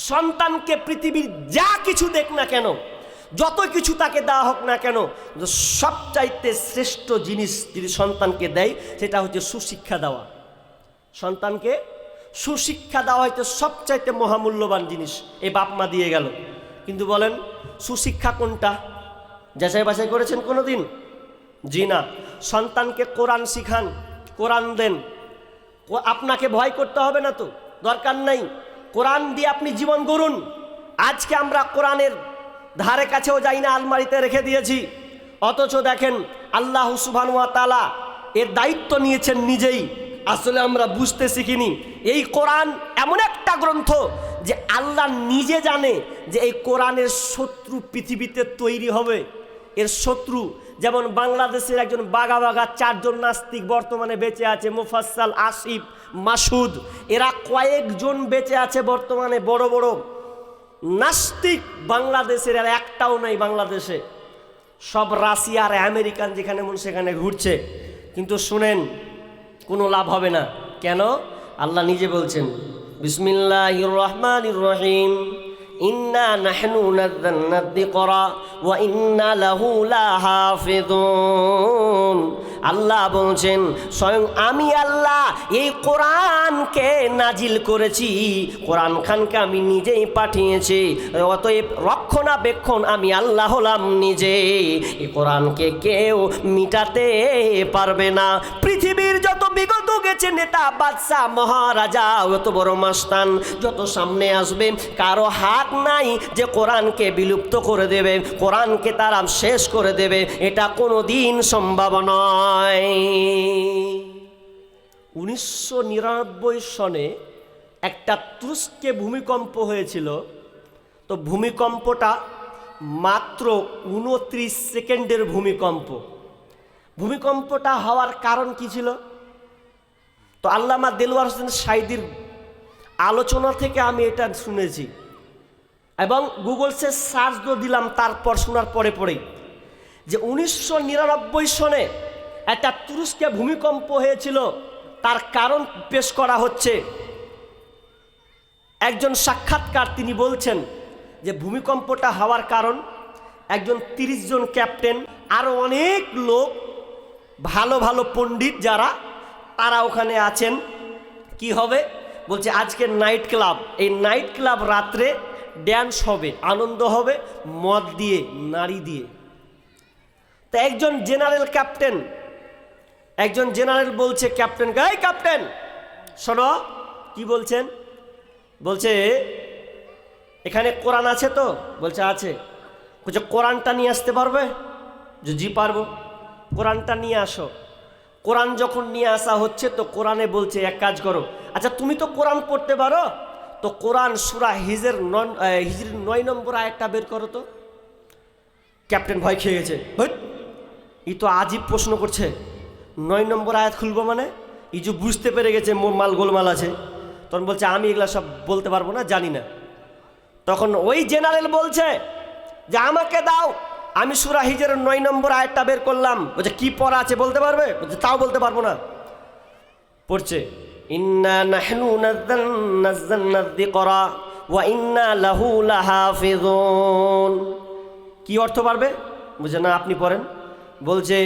সন্তানকে পৃথিবীর যা কিছু দেখ না কেন, যত কিছু তাকে দেওয়া হোক না কেন, সবচাইতে শ্রেষ্ঠ জিনিস যদি সন্তানকে দেয় সেটা হচ্ছে সুশিক্ষা দেওয়া। সন্তানকে সুশিক্ষা দেওয়া হয়তো সবচাইতে মহামূল্যবান জিনিস এই বাপ মা দিয়ে গেল। কিন্তু বলেন সুশিক্ষা কোনটা? যাচাই বাছাই করেছেন কোনো দিন? জি না। সন্তানকে কোরআন শিখান, কোরআন দেন। আপনাকে ভয় করতে হবে না, তো দরকার নাই। কোরআন দিয়ে আপনি জীবন গড়ুন। আজকে আমরা কোরআনের ধারে কাছেও যাই না, আলমারিতে রেখে দিয়েছি। অথচ দেখেন আল্লাহ সুবহানাহু ওয়া তাআলা এর দায়িত্ব নিয়েছেন নিজেই। আসলে আমরা বুঝতে শিখিনি। এই কোরআন এমন একটা গ্রন্থ যে আল্লাহ নিজে জানে যে এই কোরআনের শত্রু পৃথিবীতে তৈরি হবে। এর শত্রু যেমন বাংলাদেশের একজন বাঘা 4জন নাস্তিক বর্তমানে বেঁচে আছে, মুফাসসাল, আসিফ, মাসুদ, এরা কয়েকজন বেঁচে আছে বর্তমানে। বড় বড় নাস্তিক বাংলাদেশের আর একটাও নাই বাংলাদেশে। সব রাশিয়া আর আমেরিকান যেখানে মন সেখানে ঘুরছে। কিন্তু শুনেন, কোনো লাভ হবে না। কেন? আল্লাহ নিজে বলছেন বিসমিল্লাহির রহমানির রহিম, ইন্না নাহনু নাযালনা যিকরা ওয়া ইন্না লাহু লাহাফিযুন। আল্লাহ বলছেন স্বয়ং আমি আল্লাহ এই কোরআনকে নাজিল করেছি, কোরআন খানকে আমি নিজেই পাঠিয়েছি, অতএব রক্ষণাবেক্ষণ আমি আল্লাহ হলাম নিজে। এই কোরআনকে কেউ মিটাতে পারবে না। পৃথিবীর যত বিগত গেছে নেতা, বাদশা, মহারাজা, যত বড় মাস্তান যত সামনে আসবে, কারো হাত নাই যে কোরআনকে বিলুপ্ত করে দেবে, কোরআনকে তারা শেষ করে দেবে। এটা কোনো দিন সম্ভব নয়। 1999 সনে একটা তুরস্কে ভূমিকম্প হয়েছিল। তো ভূমিকম্পটা মাত্র 29 সেকেন্ডের ভূমিকম্প। ভূমিকম্পটা হওয়ার কারণ কি ছিল? তো আল্লামা দেলওয়ার হোসেন সাঈদীর আলোচনা থেকে আমি এটা শুনেছি এবং গুগলসে সার্চ দিলাম, তারপর শোনার পরেই যে 1999 সনে একটা তুরস্কে ভূমিকম্প হয়েছিল। তার কারণ পেশ করা হচ্ছে। একজন সাক্ষাৎকার তিনি বলছেন যে ভূমিকম্পটা হওয়ার কারণ একজন 30 জন ক্যাপ্টেন, আরও অনেক লোক, ভালো ভালো পণ্ডিত যারা, তারা ওখানে আছেন। কি হবে? বলছে আজকে নাইট ক্লাব, এই নাইট ক্লাব রাত্রে ড্যান্স হবে, আনন্দ হবে, মদ দিয়ে, নারী দিয়ে। তা একজন জেনারেল ক্যাপ্টেন একজন জেনারেল বলছে ক্যাপ্টেন, গাই ক্যাপ্টেন শোনো, কি বলছেন? বলছে এখানে কোরআন আছে তো? বলছে আছে। বলছে কোরআনটা নিয়ে আসতে পারবে? যে জি পারবো। কোরআনটা নিয়ে আসো। কোরআন যখন নিয়ে আসা হচ্ছে তো কোরআনে বলছে এক কাজ করো, আচ্ছা তুমি তো কোরআন পড়তে পারো, তো কোরআন সূরা হিজর 9 নম্বর আয়াতটা বের করো তো। ক্যাপ্টেন ভয় খেয়ে গেছে, এই তো আজীব প্রশ্ন করছে, 9 নম্বর আয়াত খুলবো মানে? এই যে বুঝতে পেরে গেছে মাল গোলমাল আছে, তখন বলছে আমি এগুলা সব বলতে পারবো না, জানি না। তখন ওই জেনারেল বলছে যে আমাকে দাও, আমি সূরা হিজরের 9 নম্বর আয়াতটা বের করলাম। বলছে কি পড়া আছে বলতে পারবে? বলছে তাও বলতে পারবো না। পড়ছে ইন্না নাহনু নাযালনা যিকরা ওয়া ইন্না লাহু লাহাফিজুন। কি অর্থ পারবে? বুঝে না, আপনি পড়েন। বলছে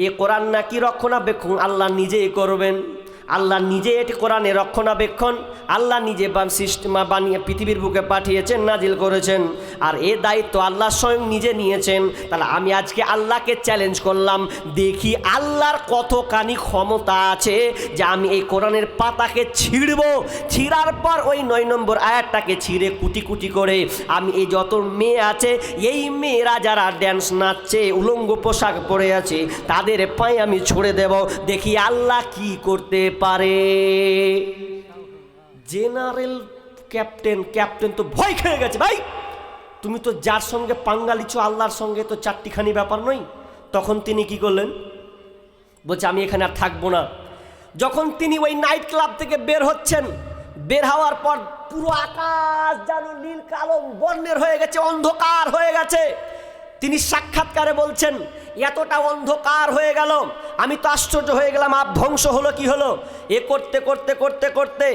এ কোরআন নাকি রক্ষণাবেক্ষণ আল্লাহ নিজেই করবেন, আল্লাহ নিজে এটি কোরআনে রক্ষণাবেক্ষণ আল্লাহ নিজে সিস্টেমা বানিয়ে পৃথিবীর বুকে পাঠিয়েছেন, নাজিল করেছেন, আর এ দায়িত্ব আল্লাহ স্বয়ং নিজে নিয়েছেন। তাহলে আমি আজকে আল্লাহকে চ্যালেঞ্জ করলাম, দেখি আল্লাহর কতখানি ক্ষমতা আছে যে আমি এই কোরআনের পাতাকে ছিঁড়ব, ছিঁড়ার পর ওই 9 নম্বর আয়াতটাকে ছিঁড়ে কুটি কুটি করে আমি এই যত মেয়ে আছে, এই মেয়েরা যারা ড্যান্স নাচছে, উলঙ্গ পোশাক পরে আছে, তাদের পায়ে আমি ছুঁড়ে দেব, দেখি আল্লাহ কি করতে পারে। জেনারেল ক্যাপ্টেন তো ভয় খেয়ে গেছে, ভাই তুমি তো যার সঙ্গে পাঙ্গা লিছো আল্লাহর সঙ্গে তো চারটিখানি ব্যাপার নয়। তখন তিনি কি করলেন? বলছে আমি এখানে আর থাকবো না। যখন তিনি ওই নাইট ক্লাব থেকে বের হচ্ছেন, বের হওয়ার পর পুরো আকাশ যেন নীল কালো বর্ণের হয়ে গেছে, অন্ধকার হয়ে গেছে। তিনি সাক্ষাৎকারে বলছেন এতটা অন্ধকার হয়ে গেল, আমি তো আশ্চর্য হয়ে গেলাম, ধ্বংস হলো কি হলো। এ করতে করতে করতে করতে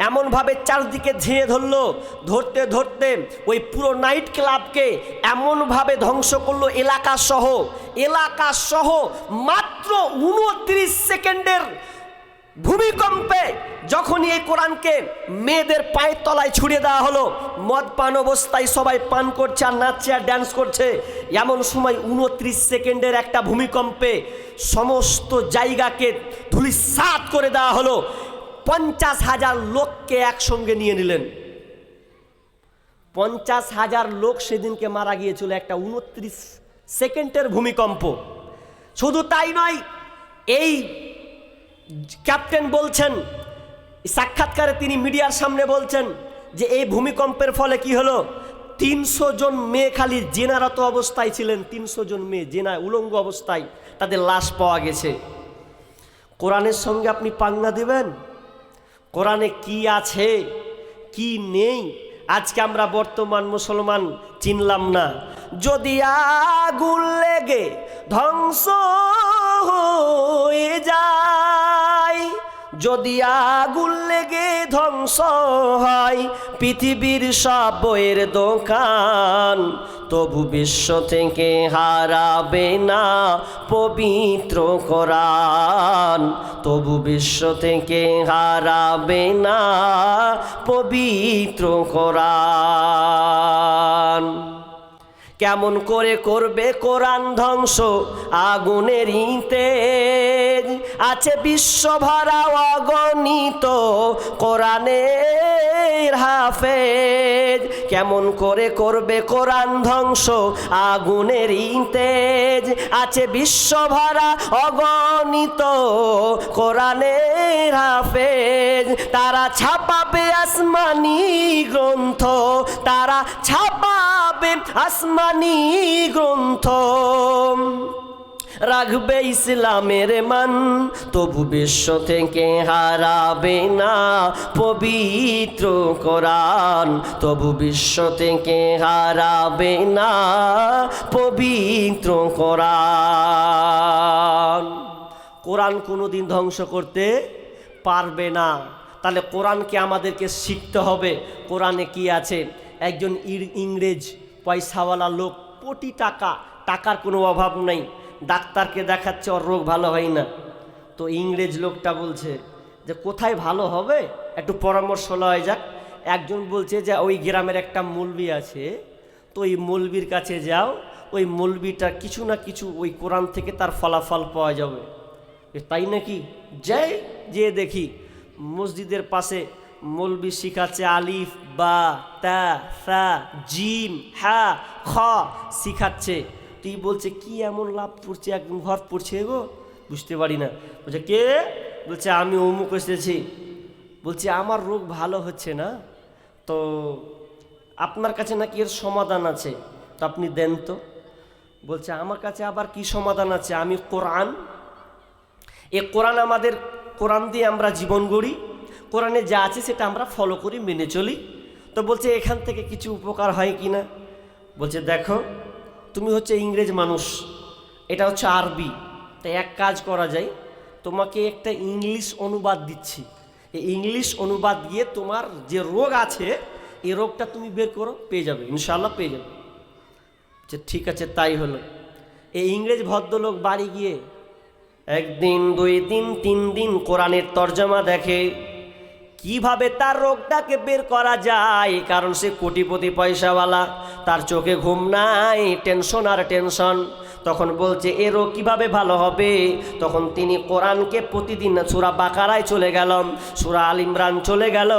এমনভাবে চারদিকে ঝিয়ে ধরলো, ধরতে ধরতে ওই পুরো নাইট ক্লাবকে এমনভাবে ধ্বংস করলো, এলাকা সহ মাত্র 29 সেকেন্ডের ভূমিকম্পে যখনই এই কোরআনকে মেয়েদের পায়ের তলায় ছুড়ে দেওয়া হলো, মদ পান অবস্থায় সবাই পান করছে আর নাচছে আর ড্যান্স করছে, এমন সময় 29 সেকেন্ডের একটা ভূমিকম্পে সমস্ত জায়গাকে ধূলিসাৎ করে দেওয়া হলো। 50,000 লোককে একসঙ্গে নিয়ে নিলেন। 50,000 লোক সেদিনকে মারা গিয়েছিল একটা 29 সেকেন্ডের ভূমিকম্প। শুধু তাই নয়, এই ক্যাপ্টেন বলছেন সাক্ষাৎকারে, তিনি মিডিয়ার সামনে বলছেন যে এই ভূমিকম্পের ফলে কি হলো, 300 জন মেয়ে খালি জেনারত অবস্থায় ছিলেন, 300 জন মেয়ে জেনা উলঙ্গ অবস্থায় তাদের লাশ পাওয়া গেছে। কোরআনের সঙ্গে আপনি পাঙ্গা দিবেন? কোরআনে কি আছে কি নেই আজকে আমরা বর্তমান মুসলমান চিনলাম না। যদি আগুন লেগে ধ্বংস হয়ে যায়, যদি আগুন লেগে ধ্বংস হয় পৃথিবীর সব বইয়ের দোকান, তবু বিশ্ব থেকে হারাবে না পবিত্র কোরআন, তবু বিশ্ব থেকে হারাবে না পবিত্র কোরআন। কেমন করে করবে কোরআন ধ্বংস? আগুনের তেজ আছে বিশ্বভরা অগণিত কোরআনের হাফেজ। কেমন করে করবে কোরআন ধ্বংস? আগুনের তেজ আছে বিশ্বভরা অগণিত কোরআনের হাফেজ। তারা ছাপাবে আসমানি গ্রন্থ, তারা ছাপাবে আসমানি গ্রন্থ, রাখবে ইসলামের মান, তবু বিশ্ব থেকে হারাবে না পবিত্র কোরআন, তবু বিশ্ব থেকে হারাবে না পবিত্র কোরআন। কোরআন কোনোদিন ধ্বংস করতে পারবে না। তাহলে কোরআনকে আমাদেরকে শিখতে হবে। কোরআনে কি আছে? একজন ইংরেজ পয়সাওয়ালা লোক, কোটি টাকার কোনো অভাব নেই, ডাক্তারকে দেখাচ্ছে, ওর রোগ ভালো হয় না। তো ইংরেজ লোকটা বলছে যে কোথায় ভালো হবে, একটু পরামর্শ লওয়া যাক। একজন বলছে যে ওই গ্রামের একটা মৌলবি আছে, তো ওই মৌলবির কাছে যাও, ওই মৌলবিটা কিছু না কিছু ওই কোরআন থেকে তার ফলাফল পাওয়া যাবে। তাই নাকি? যাই যে দেখি মসজিদের পাশে মৌলবি শিখাচ্ছে আলিফ বা তা সা জিম হা খ শিখাচ্ছে। তুই বলছে কি এমন লাভ পড়ছে, একদম ঘর পড়ছে গো, বুঝতে পারি না। বলছে কে? বলছে আমি অমুক এসেছি। বলছি আমার রোগ ভালো হচ্ছে না, তো আপনার কাছে নাকি এর সমাধান আছে, তো আপনি দেন তো। বলছে আমার কাছে আবার কি সমাধান আছে, আমি কোরআন, কোরআন আমাদের, কোরআন দিয়ে আমরা জীবন গড়ি, কোরআনে যা আছে সেটা আমরা ফলো করি, মেনে চলি। তো বলছে এখান থেকে কিছু উপকার হয় কি না? বলছে দেখো তুমি হচ্ছে ইংরেজ মানুষ, এটা হচ্ছে আরবি, তাই এক কাজ করা যায়, তোমাকে একটা ইংলিশ অনুবাদ দিচ্ছি, এই ইংলিশ অনুবাদ দিয়ে তোমার যে রোগ আছে এই রোগটা তুমি বের করো, পেয়ে যাবে, ইনশাআল্লাহ পেয়ে যাবে। যে ঠিক আছে তাই হলো। এই ইংরেজ ভদ্রলোক বাড়ি গিয়ে একদিন, 2 দিন, 3 দিন কোরআনের তর্জমা দেখে কিভাবে তার রোগটাকে বের করা যায়। কারণ সে কোটিপতি পয়সাওয়ালা, তার চোখে ঘুম নাই, টেনশন আর টেনশন। তখন বলছে এ রোগ কীভাবে ভালো হবে? তখন তিনি কোরআনকে প্রতিদিন সূরা বাকারায় চলে গেল, সূরা আল ইমরান চলে গেল,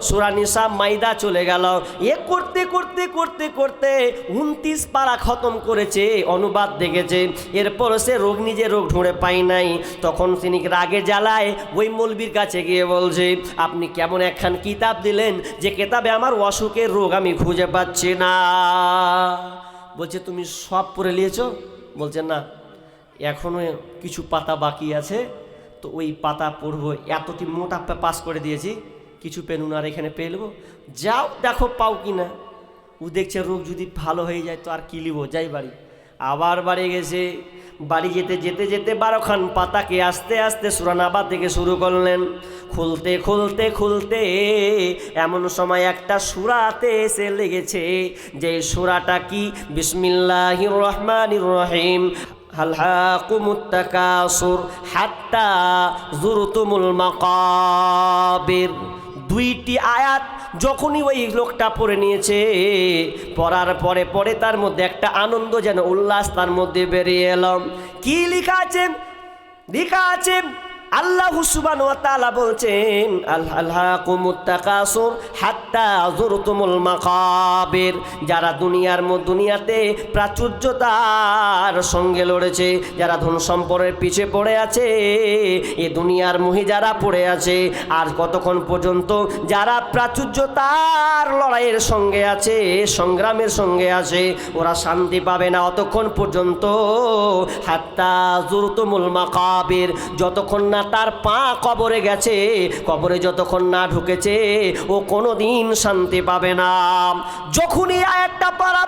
সূরা নিসা মাইদা চলে গেল, এ করতে করতে করতে করতে 29 পারা খতম করেছে, অনুবাদ দেখেছে। এরপর সে রোগ, নিজে রোগ ঢুঁড়ে পাই নাই। তখন তিনি রাগে জ্বালায় ওই মৌলবীর কাছে গিয়ে বলছে আপনি কেমন একখান কিতাব দিলেন যে কিতাবে আমার অসুখের রোগ আমি খুঁজে পাচ্ছি না। বলছে তুমি সব পড়ে নিয়েছো? বলছে না, এখনো কিছু পাতা বাকি আছে, তো ওই পাতা পড়বো, এতটি মোটা পাস করে দিয়েছি, কিছু পেনুন আর এখানে পেয়ে নেবো, যাও দেখো পাও কি না। ও দেখছে রোগ যদি ভালো হয়ে যায় তো আর কি লিব, যাই বাড়ি। আবার বাড়ি গেছে, বাড়ি যেতে যেতে যেতে 12 খান পাতাকে আস্তে আস্তে সূরা নাবা থেকে শুরু করলেন। খুলতে খুলতে খুলতে এমন সময় একটা সূরাতে এসে লেগেছে, যে সূরাটা কি, বিসমিল্লাহির রহমানির রহিম, আলহাকুমুত তাকাসুর হাত্তা যুরতুমুল মাকাবির। 2টি আয়াত যখনই ওই লোকটা পড়ে নিয়েছে, পড়ার পরে পরে তার মধ্যে একটা আনন্দ যেন উল্লাস তার মধ্যে বেরিয়ে এলাম। কি লেখা আছে? লেখা আছে আল্লাহ সুবহানাহু ওয়া তাআলা বলছেন আলহাকুমুত তাকাসুর হাত্তা যুরতুমুল মাকাবির। যারা দুনিয়াতে প্রাচুর্যতার সঙ্গে লড়েছে, যারা ধন সম্পদের পিছে পড়ে আছে, এ দুনিয়ার মোহে যারা পড়ে আছে, আর কতক্ষণ পর্যন্ত যারা প্রাচুর্যতার লড়াইয়ের সঙ্গে আছে, সংগ্রামের সঙ্গে আছে, ওরা শান্তি পাবে না অতক্ষণ পর্যন্ত। হাত্তা যুরতুমুল মাকাবির, যতক্ষণ না তার পা কবরে গেছে, কবরে যতক্ষণ না ঢুকেছে ও কোনোদিন শান্তি পাবে না। যখনই আয়াতটা পড়া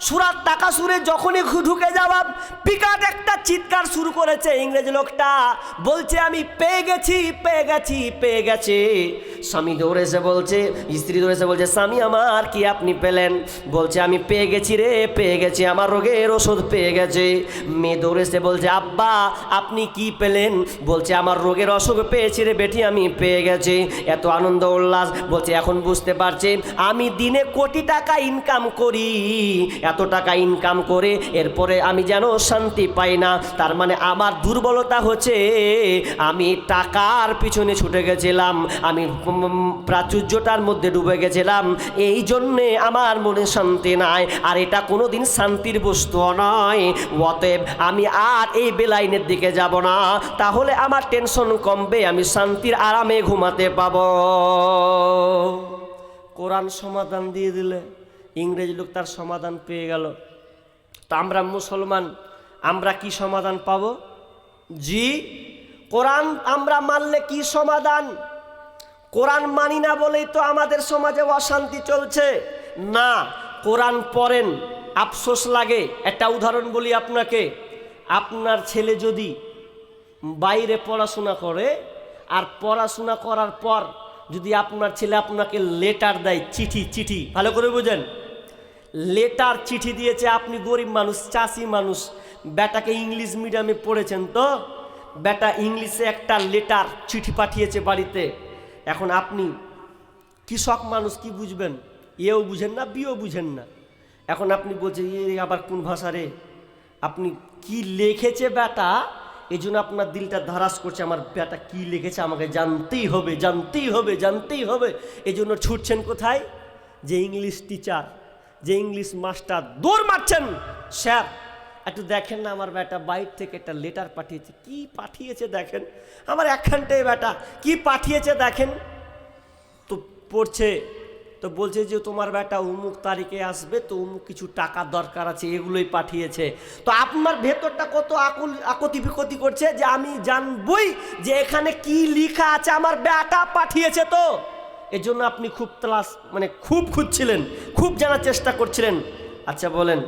সূরা তাকাসুরে যখনই ঢুকে যাওয়া, বিকট একটা চিৎকার শুরু করেছে ইংরেজ লোকটা, বলছে আমি পেয়ে গেছি পেয়ে গেছি পেয়ে গেছে। স্বামী দৌড়েছে বলছে, স্ত্রী দৌড়েছে বলছে স্বামী আমার কি আপনি পেলেন? বলছে আমি পেয়ে গেছি রে, পেয়ে গেছি, আমার রোগের ওষুধ পেয়ে গেছে। মেয়ে দৌড়েছে বলছে আব্বা আপনি কি পেলেন? বলছে আমার রোগের অসুখ পেয়েছি রে বেটি, আমি পেয়ে গেছি। এত আনন্দ উল্লাস, বলছে এখন বুঝতে পারছি আমি দিনে কোটি টাকা ইনকাম করি, এত টাকা ইনকাম করে এরপরে আমি যেন শান্তি পাই না। তার মানে আমার দুর্বলতা হচ্ছে আমি টাকার পিছনে ছুটে গেছিলাম, আমি প্রাচুর্যটার মধ্যে ডুবে গেছিলাম, এই জন্যে আমার মনে শান্তি নাই, আর এটা কোনোদিন শান্তির বস্তু নয়। অতএব আমি আর এই বেলাইনের দিকে যাব না, তাহলে আমার টেনশন কমবে, আমি শান্তির আরামে ঘুমাতে পাবো। কোরআন সমাধান দিয়ে দিলে, ইংরেজ লোক তার সমাধান পেয়ে গেল। তো আমরা মুসলমান, আমরা কি সমাধান পাব? জি, কোরআন আমরা মানলে কি সমাধান? কোরআন মানি না বলেই তো আমাদের সমাজে অশান্তি চলছে। না, কোরআন পড়েন, আফসোস লাগে। একটা উদাহরণ বলি আপনাকে, আপনার ছেলে যদি বাইরে পড়াশোনা করে, আর পড়াশোনা করার পর যদি আপনার ছেলে আপনাকে লেটার দেয়, চিঠি, ভালো করে বুঝেন, লেটার চিঠি দিয়েছে, আপনি গরিব মানুষ, চাষি মানুষ, বেটাকে ইংলিশ মিডিয়ামে পড়েছেন, তো বেটা ইংলিশে একটা লেটার চিঠি পাঠিয়েছে বাড়িতে। এখন আপনি কৃষক মানুষ, কি বুঝবেন? এও বুঝেন না, বিও বুঝেন না। এখন আপনি বলছেন এ আবার কোন ভাষা রে? আপনি কি লিখেছে বেটা এই জন্য আপনার দিলটা ধারাস করছে, আমার বেটা কি লিখেছে আমাকে জানতেই হবে, জানতেই হবে, জানতেই হবে। এই জন্য ছুটছেন কোথায়? যে ইংলিশ টিচার, যে ইংলিশ মাস্টার, দৌড় মারছেন, স্যার একটু দেখেন না আমার বেটা বাইরে থেকে একটা লেটার পাঠিয়েছে। কি পাঠিয়েছে দেখেন, আমার একখানটাই বেটা কি পাঠিয়েছে দেখেন। তো পড়ছে, তো বলছে যে তোমার বেটা অমুক তারিখে আসবে, তো অমুক কিছু টাকা দরকার আছে, এগুলোই পাঠিয়েছে। তো আপনার ভেতরটা কত আকতি বিকতি করছে যে আমি জানবই যে এখানে কি লেখা আছে, আমার বেটা পাঠিয়েছে। তো এই জন্য আপনি খুব খুব খুঁজছিলেন, খুব জানার চেষ্টা করছিলেন। আচ্ছা বলেন,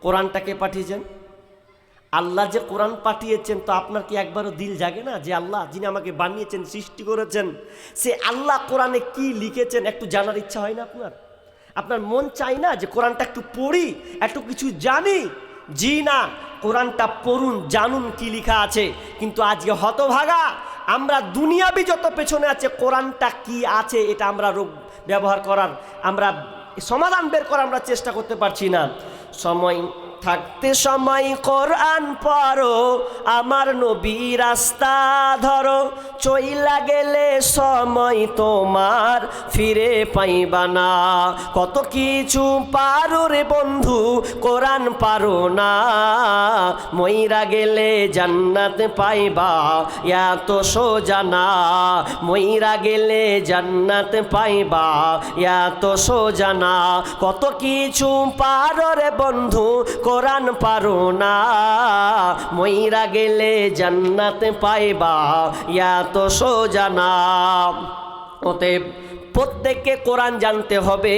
কোরআনটাকে পাঠিয়েছেন আল্লাহ, যে কোরআন পাঠিয়েছেন, তো আপনার কি একবারও দিল জাগে না যে আল্লাহ যিনি আমাকে বানিয়েছেন, সৃষ্টি করেছেন, সে আল্লাহ কোরআনে কি লিখেছেন একটু জানার ইচ্ছা হয় না আপনার? আপনার মন চাই না যে কোরআনটা একটু পড়ি, একটু কিছু জানি? জি না, কোরআনটা পড়ুন, জানুন কি লেখা আছে। কিন্তু আজকে হতভাগা আমরা দুনিয়াবি যত পেছনে আছে, কোরআনটা কি আছে এটা আমরা ব্যবহার করার, আমরা সমাধান বের করার আমরা চেষ্টা করতে পারছি না। সময় থাকতে সময় কোরআন পড়ো, আমার নবী রাস্তা ধরো, চইলা গেলে সময় তোমার ফিরে পাইবা না। কত কিছু পারো রে বন্ধু, কোরআন পারো না, মইরা গেলে জান্নাত পাইবা এত সোজা না, মইরা গেলে জান্নাত পাইবা এত সোজা না। কত কিছু পারো রে বন্ধু, কোরআন পারো না, মইরা গেলে জান্নাত পাইবা এত সোজা না। অতএব প্রত্যেককে কোরআন জানতে হবে।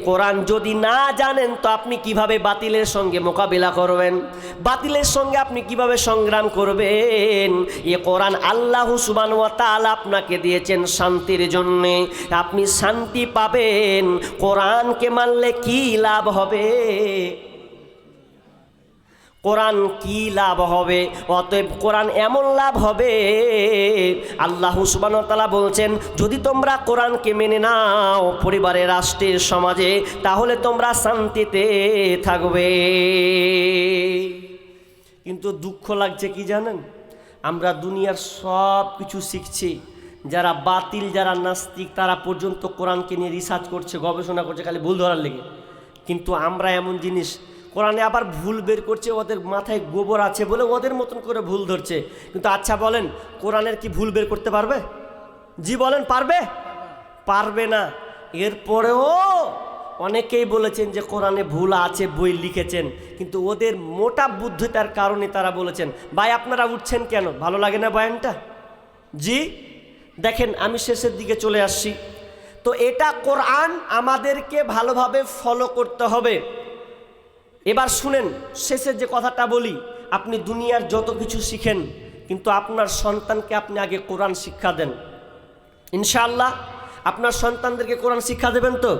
কোরআন যদি না জানেন তো আপনি কিভাবে বাতিলের সঙ্গে মোকাবিলা করবেন, বাতিলের সঙ্গে আপনি কিভাবে সংগ্রাম করবেন? এ কোরআন আল্লাহ সুবহানাহু ওয়া তাআলা আপনাকে দিয়েছেন শান্তির জন্যে, আপনি শান্তি পাবেন। কোরআনকে মানলে কি লাভ হবে? কোরআন কি লাভ হবে? অতএব কোরআন এমন লাভ হবে, আল্লাহ সুবহানাহু ওয়া তাআলা বলছেন যদি তোমরা কোরআনকে মেনে নাও পরিবারে, রাষ্ট্রে, সমাজে, তাহলে তোমরা শান্তিতে থাকবে। কিন্তু দুঃখ লাগছে কি জানেন, আমরা দুনিয়ার সব কিছু শিখছি, যারা বাতিল, যারা নাস্তিক, তারা পর্যন্ত কোরআনকে নিয়ে রিসার্চ করছে, গবেষণা করছে খালি ভুল ধরার লেগে। কিন্তু আমরা এমন জিনিস কোরআনে আবার ভুল বের করছে, ওদের মাথায় গোবর আছে বলে ওদের মতন করে ভুল ধরছে। কিন্তু আচ্ছা বলেন, কোরআনের কি ভুল বের করতে পারবে? জি বলেন, পারবে? পারবে না। এরপরেও অনেকেই বলেছেন যে কোরআনে ভুল আছে, বই লিখেছেন, কিন্তু ওদের মোটা বুদ্ধিতার কারণে তারা বলেছেন। ভাই আপনারা উঠছেন কেন? ভালো লাগে না বয়ানটা? জি দেখেন, আমি শেষের দিকে চলে আসছি। তো এটা কোরআন আমাদেরকে ভালোভাবে ফলো করতে হবে। এবার শুনেন, শেষের যে কথাটা বলি, আপনি দুনিয়ার যত কিছু শিখেন, কিন্তু আপনার সন্তানকে আপনি আগে কোরআন শিক্ষা দেন। ইনশাআল্লাহ আপনার সন্তানদেরকে কোরআন শিক্ষা দেবেন তো?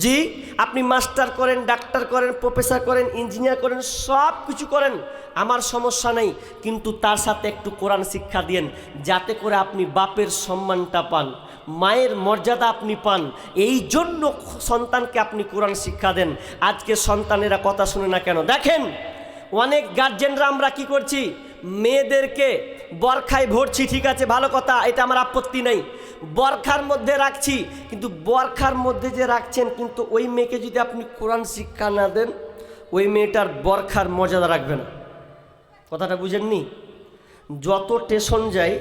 জি, আপনি মাস্টার করেন, ডাক্তার করেন, প্রফেসর করেন, ইঞ্জিনিয়ার করেন, সব কিছু করেন, আমার সমস্যা নেই, কিন্তু তার সাথে একটু কোরআন শিক্ষা দিন, যাতে করে আপনি বাপের সম্মানটা পান, মায়ের মর্যাদা আপনি পান। এই জন্য সন্তানকে আপনি কোরআন শিক্ষা দেন। আজকে সন্তানেরা কথা শুনে না কেন? দেখেন, অনেক গার্জেনরা আমরা কি করছি, মেয়েদেরকে বরখায় ভরছি, ঠিক আছে, ভালো কথা, এটা আমার আপত্তি নেই, বরখার মধ্যে রাখছি, কিন্তু বরখার মধ্যে যে রাখছেন, কিন্তু ওই মেয়েকে যদি আপনি কোরআন শিক্ষা না দেন, ওই মেয়েটার বরখার মর্যাদা রাখবে না। কথাটা বুঝেননি? যত স্টেশন যাই,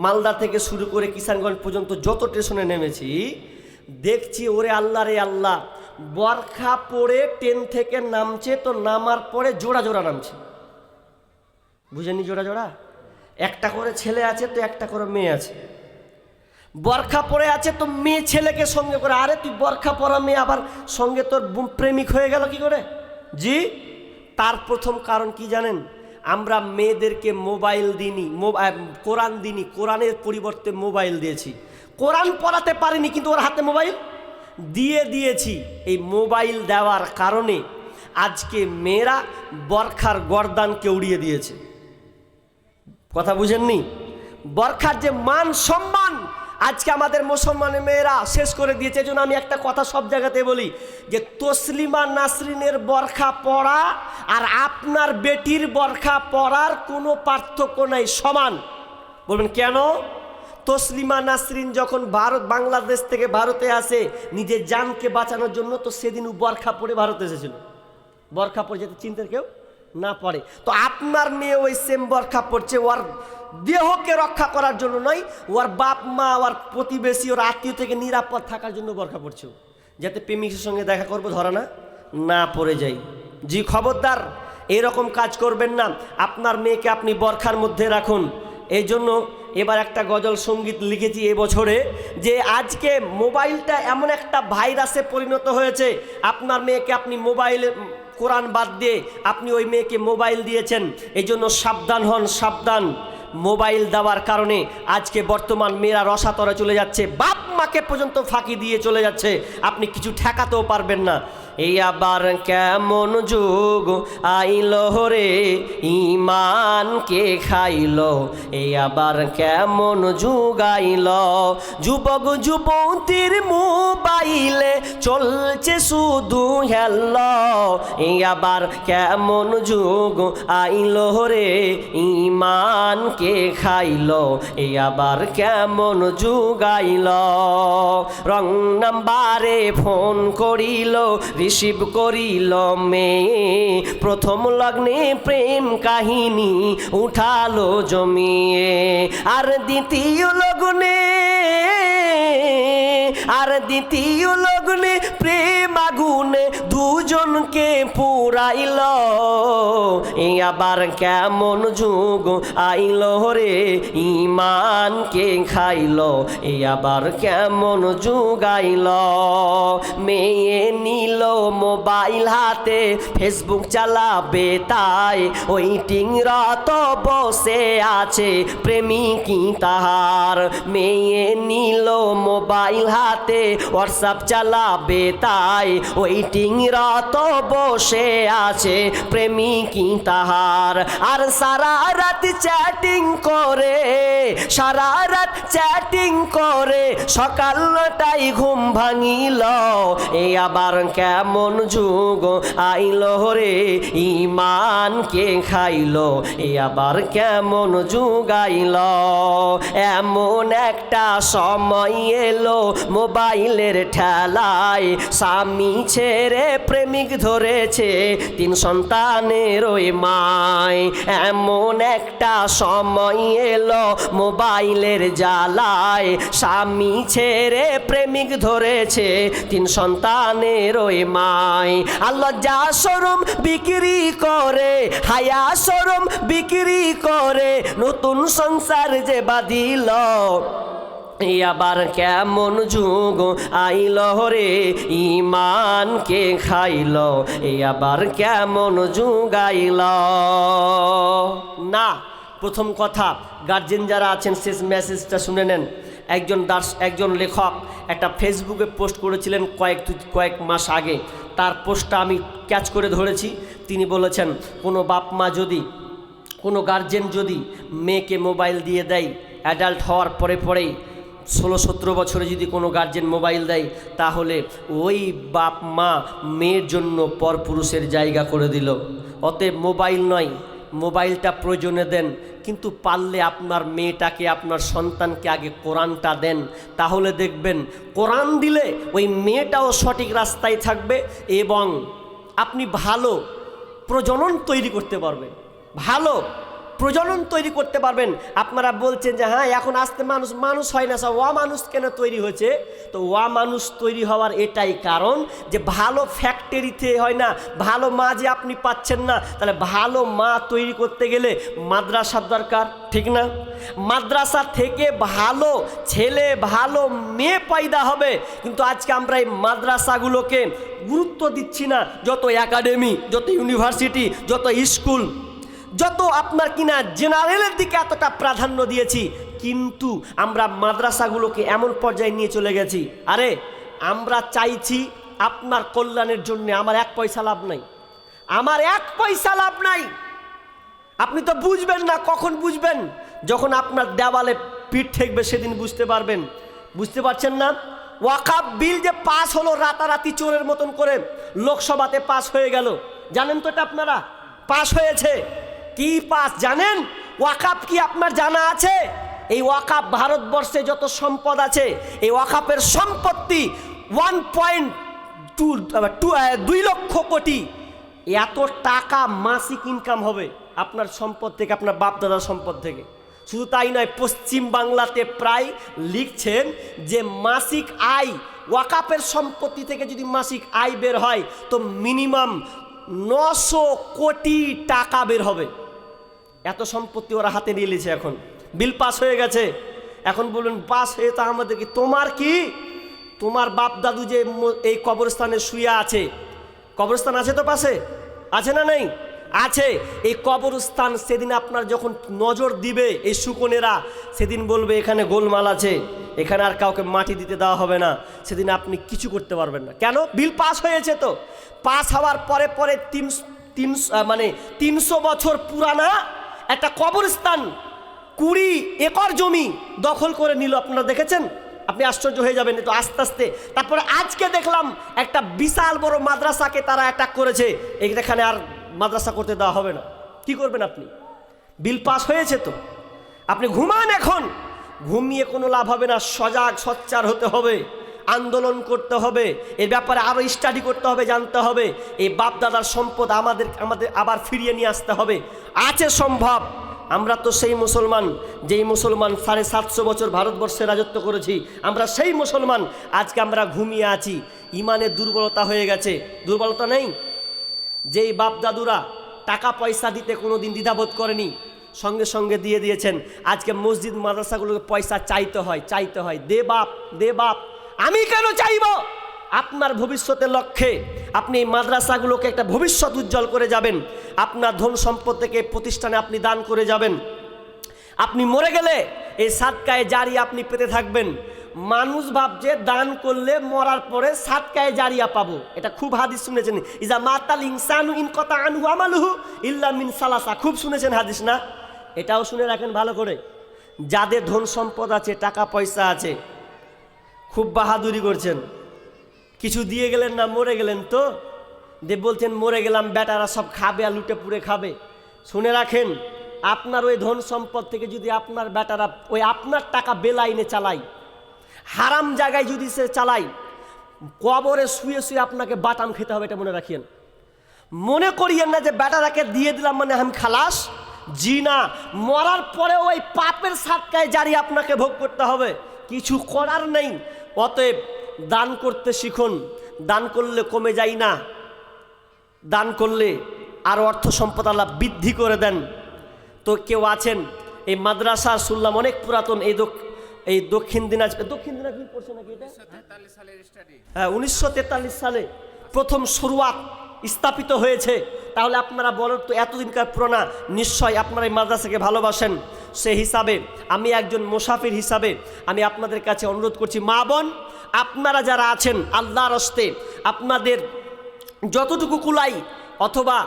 মালদা থেকে শুরু করে কিষানগঞ্জ পর্যন্ত যত স্টেশনে নেমেছি, দেখছি ওরে আল্লাহ রে আল্লাহ, বরখা পরে ট্রেন থেকে নামছে, তো নামার পরে জোড়া জোড়া নামছে। বুঝেননি? জোড়া জোড়া, একটা করে ছেলে আছে তো একটা করে মেয়ে আছে। বরখা পরে আছে তো মেয়ে ছেলেকে সঙ্গে করে, আরে তুই বরখা পরা মেয়ে আবার সঙ্গে তোর প্রেমিক হয়ে গেল কি করে? জি, তার প্রথম কারণ কি জানেন? আমরা মেয়েদেরকে মোবাইল দিইনি, কোরআন দিইনি, কোরআনের পরিবর্তে মোবাইল দিয়েছি। কোরআন পড়াতে পারিনি, কিন্তু ওর হাতে মোবাইল দিয়েছি। এই মোবাইল দেওয়ার কারণে আজকে মেয়েরা বরখার গর্দানকে উড়িয়ে দিয়েছে। কথা বুঝেননি? বরখার যে মান সম্মান আজকে আমাদের মুসলমান মেয়েরা শেষ করে দিয়েছে। এজন্য আমি একটা কথা সব জায়গাতে বলি যে তসলিমা নাসরিনের বোরখা পরা আর আপনার বেটির বোরখা পরার কোনো পার্থক্য নাই, সমান। বলবেন কেন? তসলিমা নাসরিন যখন বাংলাদেশ থেকে ভারতে আসে নিজের জানকে বাঁচানোর জন্য, তো সেদিন বোরখা পরে ভারতে এসেছিল। বোরখা পরে যেতে চিন্তার কেউ না পড়ে। তো আপনার মেয়ে ওই সেম বোরখা পড়ছে ওর দেহকে রক্ষা করার জন্য নয়, ওর বাপ মা, ওর প্রতিবেশী, ওর আত্মীয় থেকে নিরাপদ থাকার জন্য বোরখা পড়ছে, যাতে প্রেমিকের সঙ্গে দেখা করবো ধরা না পড়ে যাই। জি খবরদার, এরকম কাজ করবেন না। আপনার মেয়েকে আপনি বোরখার মধ্যে রাখুন। এই জন্য এবার একটা গজল সঙ্গীত লিখেছি এবছরে, যে আজকে মোবাইলটা এমন একটা ভাইরাসে পরিণত হয়েছে, আপনার মেয়েকে আপনি মোবাইলে কোরআন বাদ দিয়ে আপনি ওই মেয়েকে মোবাইল দিয়েছেন। এই জন্য সাবধান হন, সাবধান। মোবাইল দেওয়ার কারণে আজকে বর্তমান মেয়েরা রসাতলে চলে যাচ্ছে, বাপ মাকে পর্যন্ত ফাঁকি দিয়ে চলে যাচ্ছে, আপনি কিছু ঠেকাতেও পারবেন না। এই আবার কেমন যুগ আইলো রে, ইমানকে খাইলো। এই আবার কেমন যুগ আইলো, যুবক যুবতীর মোবাইলে চলছে শুধু হেল্লো। এই আবার কেমন যুগ আইলো রে, ইমানকে খাইলো। এই আবার কেমন যুগ আইলো, রং নাম্বারে ফোন করিল, রিসিভ করিল মেয়ে, প্রথম লগ্নে প্রেম কাহিনী উঠালো জমিয়ে। আর দ্বিতীয় লগ্নে প্রেম আগুনে দুজনকে পুরাইল। এই আবার কেমন যুগ আইলো রে, ইমানকে খাইলো। এই আবার কেমন যুগ আইলো, মেয়ে নিল মোবাইল হাতে, ফেসবুক চালাবে তাই, ওয়েটিংরত বসে আছে প্রেমিকই তাহার। মেয়ে নিল মোবাইল হাতে, হোয়াটসঅ্যাপ চালাবে তাই, ওয়েটিংরত বসে আছে প্রেমিকই তাহার। আর সারা রাত চ্যাটিং করে সকাল 9টায় ঘুম ভাঙিল। এই আবার কেমন যুগ আইলো রে, ইমানকে খাইলো। এই আবার কেমন যুগ আইলো, এমন একটা সময় এলো মোবাইলের ঠেলায়, স্বামী ছেড়ে প্রেমিক ধরেছে 3 সন্তানের ওই মায়। এমন একটা সময় এলো মোবাইলের জ্বালায়, স্বামী ছেড়ে প্রেমিক ধরেছে 3 সন্তানের ওই মায়। আল্লাহ যা শরম বিক্রি করে, হায়া শরম বিক্রি করে, নতুন সংসার যে বাঁধিল। এই আবার কেমন যুগ আইলো রে, ইমানকে খাইলো। এই আবার কেমন যুগ আইলো না। প্রথম কথা, গার্জেন যারা আছেন শেষ মেসেজটা শুনে নেন। একজন লেখক একটা ফেসবুকে পোস্ট করেছিলেন কয়েক মাস আগে, তার পোস্টটা আমি ক্যাচ করে ধরেছি। তিনি বলেছেন, কোনো বাপ মা যদি, কোনো গার্জেন যদি মেয়েকে মোবাইল দিয়ে দেয়, অ্যাডাল্ট হওয়ার পরেই 16-17 বছরে যদি কোনো গার্জেন মোবাইল দেয়, তাহলে ওই বাপ মা মেয়ের জন্য পরপুরুষের জায়গা করে দিল। অতএব মোবাইল নয়, মোবাইলটা প্রয়োজনে দেন, কিন্তু পারলে আপনার মেয়েটাকে, আপনার সন্তানকে আগে কোরআনটা দেন। তাহলে দেখবেন কোরআন দিলে ওই মেয়েটাও সঠিক রাস্তায় থাকবে এবং আপনি ভালো প্রজনন তৈরি করতে পারবেন, ভালো প্রজনন তৈরি করতে পারবেন। আপনারা বলছেন যে হ্যাঁ এখন আসতে মানুষ হয় না, সব মানুষ কেন তৈরি হয়েছে? তো মানুষ তৈরি হওয়ার এটাই কারণ যে ভালো ফ্যাক্টরিতে হয় না, ভালো মা যে আপনি পাচ্ছেন না। তাহলে ভালো মা তৈরি করতে গেলে মাদ্রাসার দরকার, ঠিক না? মাদ্রাসা থেকে ভালো ছেলে ভালো মেয়ে পয়দা হবে। কিন্তু আজকে আমরা এই মাদ্রাসাগুলোকে গুরুত্ব দিচ্ছি না। যত একাডেমি, যত ইউনিভার্সিটি, যত স্কুল, যত আপনার কিনা জেনারেলের দিকে এতটা প্রাধান্য দিয়েছি, কিন্তু আমরা মাদ্রাসাগুলোকে এমন পর্যায়ে নিয়ে চলে গেছি, আরে আমরা চাইছি আপনার কল্যাণের জন্য, আমার 1 পয়সা লাভ নাই, আমার 1 পয়সা লাভ নাই। আপনি তো বুঝবেন না, কখন বুঝবেন? যখন আপনার দেওয়ালে পিঠ ঠেকবে সেদিন বুঝতে পারবেন। বুঝতে পারছেন না? ওয়াকাফ বিল যে পাস হলো রাতারাতি চোরের মতন করে, লোকসভাতে পাস হয়ে গেল, জানেন তো এটা আপনারা? পাস হয়েছে। কি পাস জানেন? ওয়াকাফ কি আপনার জানা আছে? এই ওয়াকাফ ভারতবর্ষে যত সম্পদ আছে, এই ওয়াকাফের সম্পত্তি 1.2 লক্ষ কোটি। এত টাকা মাসিক ইনকাম হবে আপনার সম্পদ থেকে, আপনার বাপদাদার সম্পদ থেকে। শুধু তাই নয়, পশ্চিম বাংলাতে প্রায় লিখছেন যে মাসিক আয়, ওয়াকাফের সম্পত্তি থেকে যদি মাসিক আয় বের হয় তো মিনিমাম 900 কোটি টাকা বের হবে। এত সম্পত্তি ওরা হাতে নিয়ে নিয়েছে। এখন বিল পাস হয়ে গেছে। এখন বলুন, পাস হয়ে তা আমাদের কি? তোমার কি? তোমার বাপ দাদু যে এই কবরস্থানে শুয়ে আছে, কবরস্থান আছে তো পাশে, আছে না নেই? আছে। এই কবরস্থান সেদিন আপনার যখন নজর দিবে এই শুকনেরা, সেদিন বলবে এখানে গোলমাল আছে, এখানে আর কাউকে মাটি দিতে দেওয়া হবে না। সেদিন আপনি কিছু করতে পারবেন না। কেন? বিল পাস হয়েছে তো। পাস হওয়ার পরে পরে 300 বছর পুরানা একটা কবরস্থান 20 একর জমি দখল করে নিল। আপনারা দেখেছেন? আপনি আশ্চর্য হয়ে যাবেন। তো আস্তে আস্তে তারপরে আজকে দেখলাম একটা বিশাল বড় মাদ্রাসাকে তারা অ্যাটাক করেছে, এখানে আর মাদ্রাসা করতে দেওয়া হবে না। কি করবেন আপনি? বিল পাস হয়েছে তো। আপনি ঘুমান। এখন ঘুমিয়ে কোনো লাভ হবে না। সজাগ সোচ্চার হতে হবে, আন্দোলন করতে হবে, এর ব্যাপারে আরও স্টাডি করতে হবে, জানতে হবে। এই বাপদাদার সম্পদ আমাদের আবার ফিরিয়ে নিয়ে আসতে হবে। আছে সম্ভব। আমরা তো সেই মুসলমান, যেই মুসলমান 750 বছর ভারতবর্ষে রাজত্ব করেছি। আমরা সেই মুসলমান। আজকে আমরা ঘুমিয়ে আছি, ইমানের দুর্বলতা হয়ে গেছে। দুর্বলতা নেই? যেই বাপ দাদুরা টাকা পয়সা দিতে কোনো দিন দ্বিধাবোধ করেনি, সঙ্গে সঙ্গে দিয়ে দিয়েছেন। আজকে মসজিদ মাদ্রাসাগুলোকে পয়সা চাইতে হয়। দে বাপ, দে বাপ। আমি কেন চাইব? আপনার ভবিষ্যতের লক্ষ্যে আপনি এই মাদ্রাসাগুলোকে একটা ভবিষ্যৎ উজ্জ্বল করে যাবেন। আপনার ধন সম্পদ থেকে প্রতিষ্ঠানে আপনি দান করে যাবেন। আপনি মরে গেলে এই সাদকায়ে জারিয়া আপনি পেতে থাকবেন। মানুষ ভাবছে দান করলে মরার পরে সাদকায়ে জারিয়া পাবো। এটা খুব হাদিস শুনেছেন, ইজা মাতাল ইনসানু ইনকাতা আনহু আমালুহু ইল্লা মিন সালাসা। খুব শুনেছেন হাদিস না? এটাও শুনে রাখেন ভালো করে। যাদের ধন সম্পদ আছে, টাকা পয়সা আছে, খুব বাহাদুরি করছেন, কিছু দিয়ে গেলেন না, মরে গেলেন তো দে বলছেন মরে গেলাম, বেটারা সব খাবে আর লুটে পুড়ে খাবে। শুনে রাখেন, আপনার ওই ধন সম্পদ থেকে যদি আপনার বেটারা ওই আপনার টাকা বেলাইনে চালায়, হারাম জায়গায় যদি সে চালায়, কবরে শুয়ে শুয়ে আপনাকে বাটাম খেতে হবে। এটা মনে রাখিয়েন। মনে করিয়েন না যে বেটারাকে দিয়ে দিলাম মানে আমি খালাস। জি না, মরার পরে ওই পাপের সাদকায়ে জারিয়া আপনাকে ভোগ করতে হবে। কিছু করার নেই। অতএব দান করতে শিখুন। দান করলে কমে যায় না, দান করলে আর অর্থ সম্পদ আল্লাহ বৃদ্ধি করে দেন। তো কেউ আছেন এই মাদ্রাসা শুনলাম অনেক পুরাতন, এই দক্ষিণ দিনাজপুর পড়ছে নাকি এটা? হ্যাঁ, 1943 সালে প্রথম শুরুয়াত স্থাপিত হয়েছে। তাহলে আপনারা বলেন তো, এতদিনকার পুরোনা, নিশ্চয় আপনারা এই মাদ্রাসাকে ভালোবাসেন। সে হিসাবে আমি একজন মুসাফির হিসাবে আমি আপনাদের কাছে অনুরোধ করছি, মা বোন আপনারা যারা আছেন, আল্লাহর হস্তে আপনাদের যতটুকু কুলাই, অথবা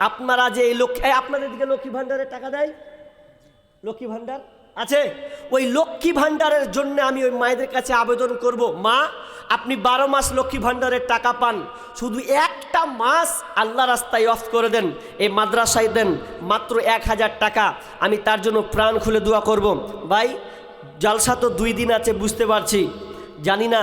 আপনারা যে এই আপনাদের দিকে লক্ষ্মী ভাণ্ডারের টাকা দেয়, লক্ষ্মী ভাণ্ডার আছে, ওই লক্ষ্মী ভাণ্ডারের জন্য আমি ওই মায়েদের কাছে আবেদন করব, মা আপনি 12 মাস লক্ষ্মী ভাণ্ডারের টাকা পান, শুধু একটা মাস আল্লাহ রাস্তায় অফ করে দেন, এই মাদ্রাসায় দেন মাত্র 1000 টাকা। আমি তার জন্য প্রাণ খুলে দোয়া করব। ভাই জালসা তো 2 দিন আছে, বুঝতে পারছি, জানি না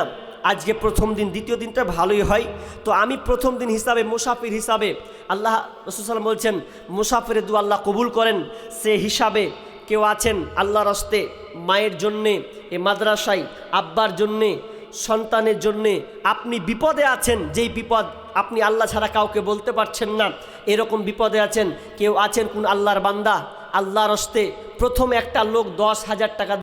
আজকে প্রথম দিন, দ্বিতীয় দিনটা ভালোই হয়। তো আমি প্রথম দিন হিসাবে, মুসাফির হিসাবে, আল্লাহ রাসূল সাল্লাল্লাহু আলাইহি ওয়াসাল্লাম বলছেন মুসাফিরের দোয়া আল্লাহ কবুল করেন। সে হিসাবে কেউ আছেন আল্লাহর হস্তে মায়ের জন্যে, এ মাদ্রাসায় আব্বার জন্যে, সন্তানের জন্যে, আপনি বিপদে আছেন, যেই বিপদ আপনি আল্লাহ ছাড়া কাউকে বলতে পারছেন না, এরকম বিপদে আছেন, কেউ আছেন কোন আল্লাহর বান্দা, আল্লাহর হস্তে প্রথম একটা লোক 10,000 টাকা